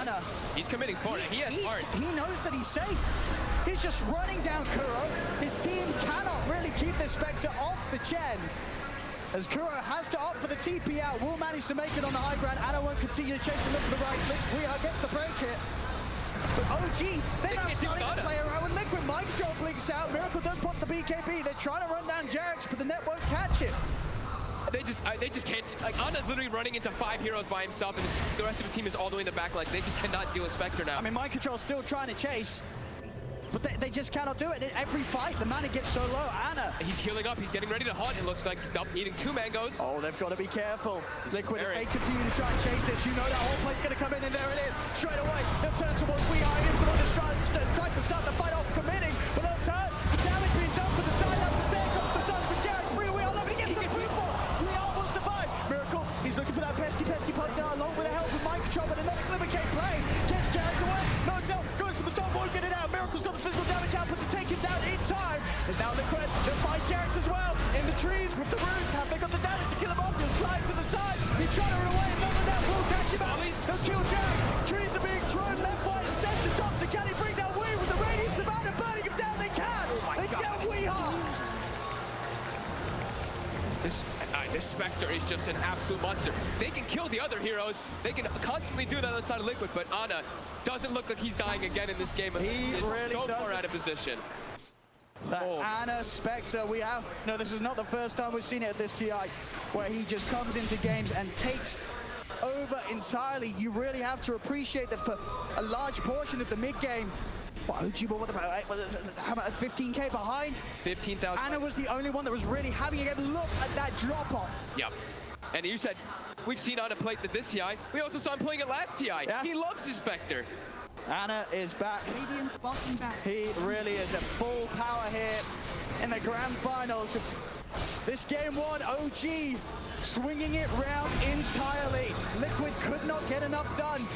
Anna. He's committing for it. He has heart. He knows that he's safe. He's just running down Kuro. His team cannot really keep this Spectre off the Chen. As Kuro has to opt for the TP out, will manage to make it on the high ground. Anna won't continue to chase him up to the right clicks. Weehaw gets the break hit. But OG, they're now starting to play around with Liquid. Mike Joe blinks out. Miracle does pop the BKB. They're trying to run down Jerax, but the net won't catch him. They just can't. Like, Anna's literally running into 5 heroes by himself, and the rest of the team is all the way in the back line. They just cannot deal with Spectre now. I mean, Mind Control's still trying to chase, but they just cannot do it. In every fight, the mana gets so low. Anna. He's healing up. He's getting ready to hunt. It looks like he's eating 2 mangoes. Oh, they've got to be careful. Liquid, if they continue to try and chase this, you know that whole play's going to come in, and there it is. Straight away, they'll turn towards Weehaw. He's the one that's trying to start the fight off, committing, but they'll turn. The damage being done for the side up. There comes the sun for Jerax. Weehaw looking to get the free fall. Weehaw will survive. Miracle, he's looking for that pesky partner along with the help of Mind Control, but another Glimmer K play. Gets Jerax away. Noto goes for the Storm Void, get it out. Miracle's got the physical damage output to take him down in time. There's now Liquid. They'll find Jerax as well. In the trees with the roots. Have they got the damage to kill him off? He'll slide to the side. He's trying to run away. None of that will catch him out. He'll kill Jerax. Trees are being thrown left, right, and center. Thompson, can he bring down Wee with the radiance of Anna burning him down? They can. They get Weehaw. This Spectre is just an absolute monster. They can kill the other heroes. They can constantly do that outside of Liquid, but Anna doesn't look like he's dying again in this game. He is really so doesn't. far out of position. That Anna Spectre, we have. No, this is not the first time we've seen it at this TI, where he just comes into games and takes over entirely. You really have to appreciate that for a large portion of the mid game. What, OG, what about, how about 15k behind? 15,000. Anna was the only one that was really having a game. Look at that drop off. Yep. And you said, we've seen Anna play this TI. We also saw him playing it last TI. Yes. He loves his Spectre. Anna is back. He really is at full power here in the grand finals. This game 1, OG swinging it round entirely. Liquid could not get enough done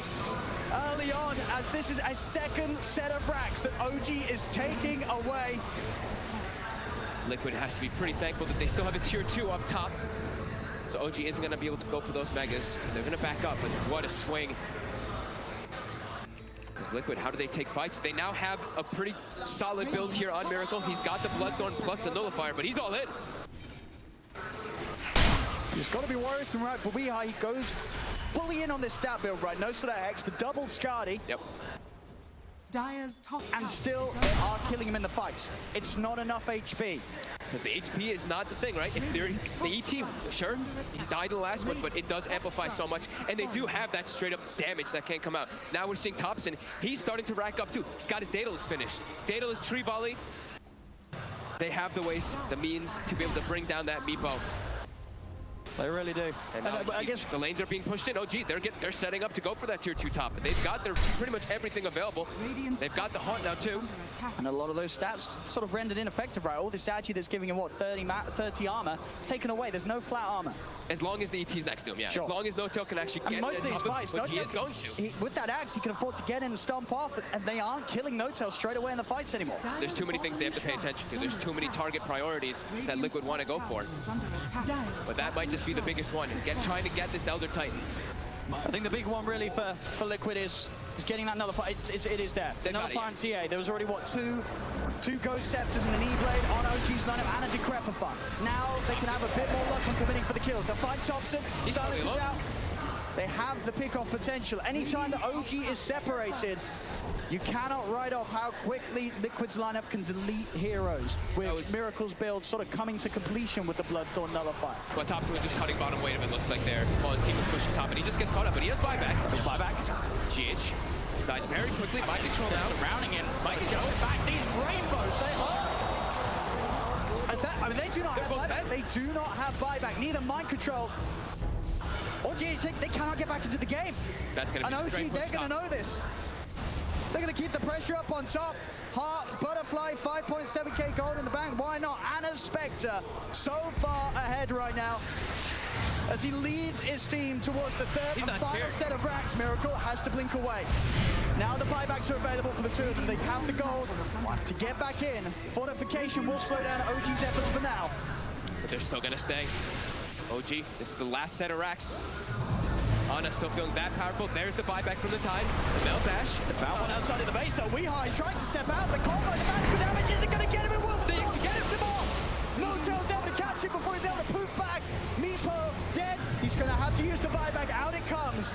early on, as this is a second set of racks that OG is taking away. Liquid has to be pretty thankful that they still have a tier 2 up top. So OG isn't going to be able to go for those megas. They're going to back up, but what a swing. Because Liquid, how do they take fights? They now have a pretty solid build here on Miracle. He's got the Bloodthorn plus the Nullifier, but he's all in. He's got to be worrisome, right? For Weehaw, he goes fully in on this stat build, right? No sort of X, the double Scardy. Yep. Dire's top And still, they are killing him in the fights. It's not enough HP. Because the HP is not the thing, right? If they're the ET, sure, he died in the last one, but it does amplify so much. And they do have that straight up damage that can't come out. Now we're seeing Thompson. He's starting to rack up too. He's got his Daedalus finished. Daedalus Tree Volley. They have the ways, the means to be able to bring down that Meepo. They really do. And now I guess the lanes are being pushed in. Oh, gee, they're setting up to go for that tier 2 top. They've got their pretty much everything available. They've got the haunt now too. And a lot of those stats sort of rendered ineffective, right? All this statue that's giving him, what, 30 armor, it's taken away. There's no flat armor. As long as the ET's next to him, yeah. Sure. As long as No-Tail can actually I get mean, most in of these top of fights, what he No-Tail, is going to. with that axe, he can afford to get in and stomp off, and they aren't killing No-Tail straight away in the fights anymore. There's too many things they have to pay attention to. There's too many target priorities that Liquid want to go for. But that might just be the biggest one. Trying to get this Elder Titan. I think the big one really for Liquid is getting that Nullify. It is there. They've got Nullify it, and TA. There was already, what, two Ghost Scepters and an E-Blade on OG's lineup and a Decrepify. Now they can have a bit more luck on committing for the kills. The fight Thompson, He's Silence is totally low. out. They have the pick-off potential. Anytime the OG is separated, you cannot write off how quickly Liquid's lineup can delete heroes, with Miracle's build sort of coming to completion with the Bloodthorn Nullifier. But Thompson was just cutting bottom weight of it, looks like there, while his team was pushing top, and he just gets caught up, but he does buyback. GH dies very quickly, mind control now. Surrounding him, Mike goes back. These rainbows, they hurt. I mean, they do not have buyback. They do not have buyback. Neither mind control or GH, they cannot get back into the game. That's going to be and a great OG, they're push going to top. know this. They're going to keep the pressure up on top. Heart, Butterfly, 5.7k gold in the bank. Why not? Anna's Spectre so far ahead right now. As he leads his team towards the third and final set of racks, Miracle has to blink away. Now the buybacks are available for the two of them. They have the gold to get back in. Fortification will slow down OG's efforts for now. But they're still going to stay. OG, this is the last set of racks. Ana still feeling that powerful. There's the buyback from the Tide. The Mel Dash. The foul one outside of the base though. Weehai is trying to step out. The combo, the magical damage isn't going to get him. It will. They can get him. No-Tail's able to catch him before he's able to poof back. Meepo dead. He's going to have to use the buyback. Out it comes.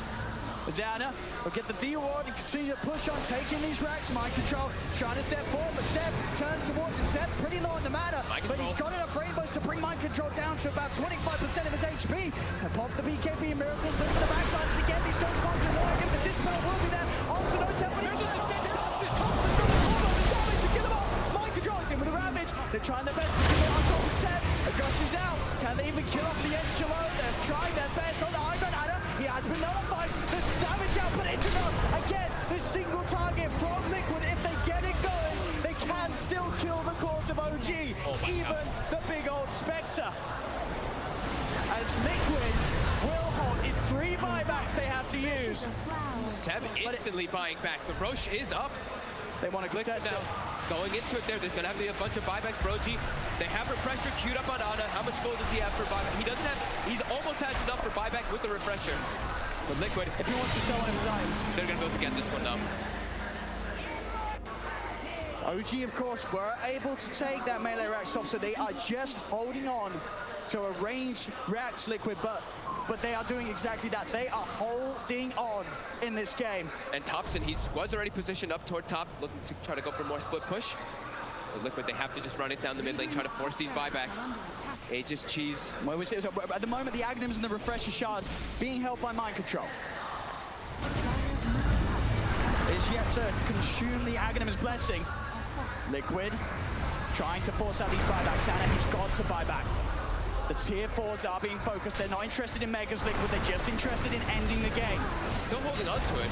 Zana will get the D-Ward and continue to push on, taking these racks. Mind control, trying to step forward, but Seb turns towards him. Seb pretty low on the mana, but he's got enough rainbows to bring mind control down to about 25% of his HP. And pop the BKB and Miracles into the backlines again. These Ghost Bombs are annoying him. The Dispel will be there. Onto No-Tail, but he's Thompson's got the combo, the damage to kill him off. Mind controls him with a Ravage. They're trying their best to kill it on top of Seb. Agush is out. Can they even kill off the Enchilo? They're trying their best on the Hybrid Adder. He has been nullified. There's damage out, but it's enough. Again, this single target from Liquid, if they get it going, they can still kill the cause of OG, even the big old Spectre. As Liquid will hold his 3 buybacks they have to use. Seb instantly buying back. The Roche is up. They want to contest it. Going into it there, there's going to have to be a bunch of buybacks for OG. They have Refresher queued up on Ana. How much gold does he have for buyback? He doesn't have, he's almost has enough for buyback with the Refresher. But Liquid, If he wants to sell one of his items. they're going to be able to get this one though. OG, of course, were able to take that melee rack stop, so they are just holding on to a ranged racks Liquid, but they are doing exactly that. They are holding on in this game. And Thompson, he was already positioned up toward top, looking to try to go for more split push. But Liquid, they have to just run it down the mid lane, try to force these buybacks. Aegis cheese. Well, we see, so at the moment, the Aghanims and the Refresher Shard being held by mind control. Is yet to consume the Aghanim's blessing. Liquid trying to force out these buybacks, and he's got to buy back. The tier 4s are being focused. They're not interested in Megas Liquid. They're just interested in ending the game. Still holding on to it.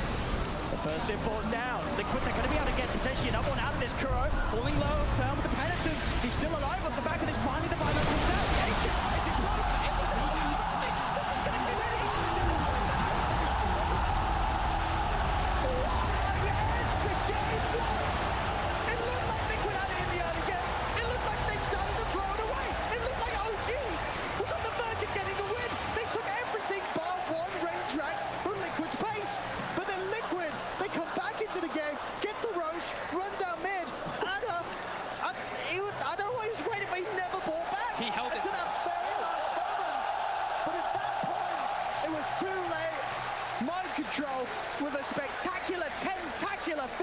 The first tier 4's down. Liquid, they're going to be able to get potentially another one out of this. Kuro falling low, turn with the penitence. He's still alive off the back of this. Finally, the buyback comes out. With a spectacular, tentacular finish.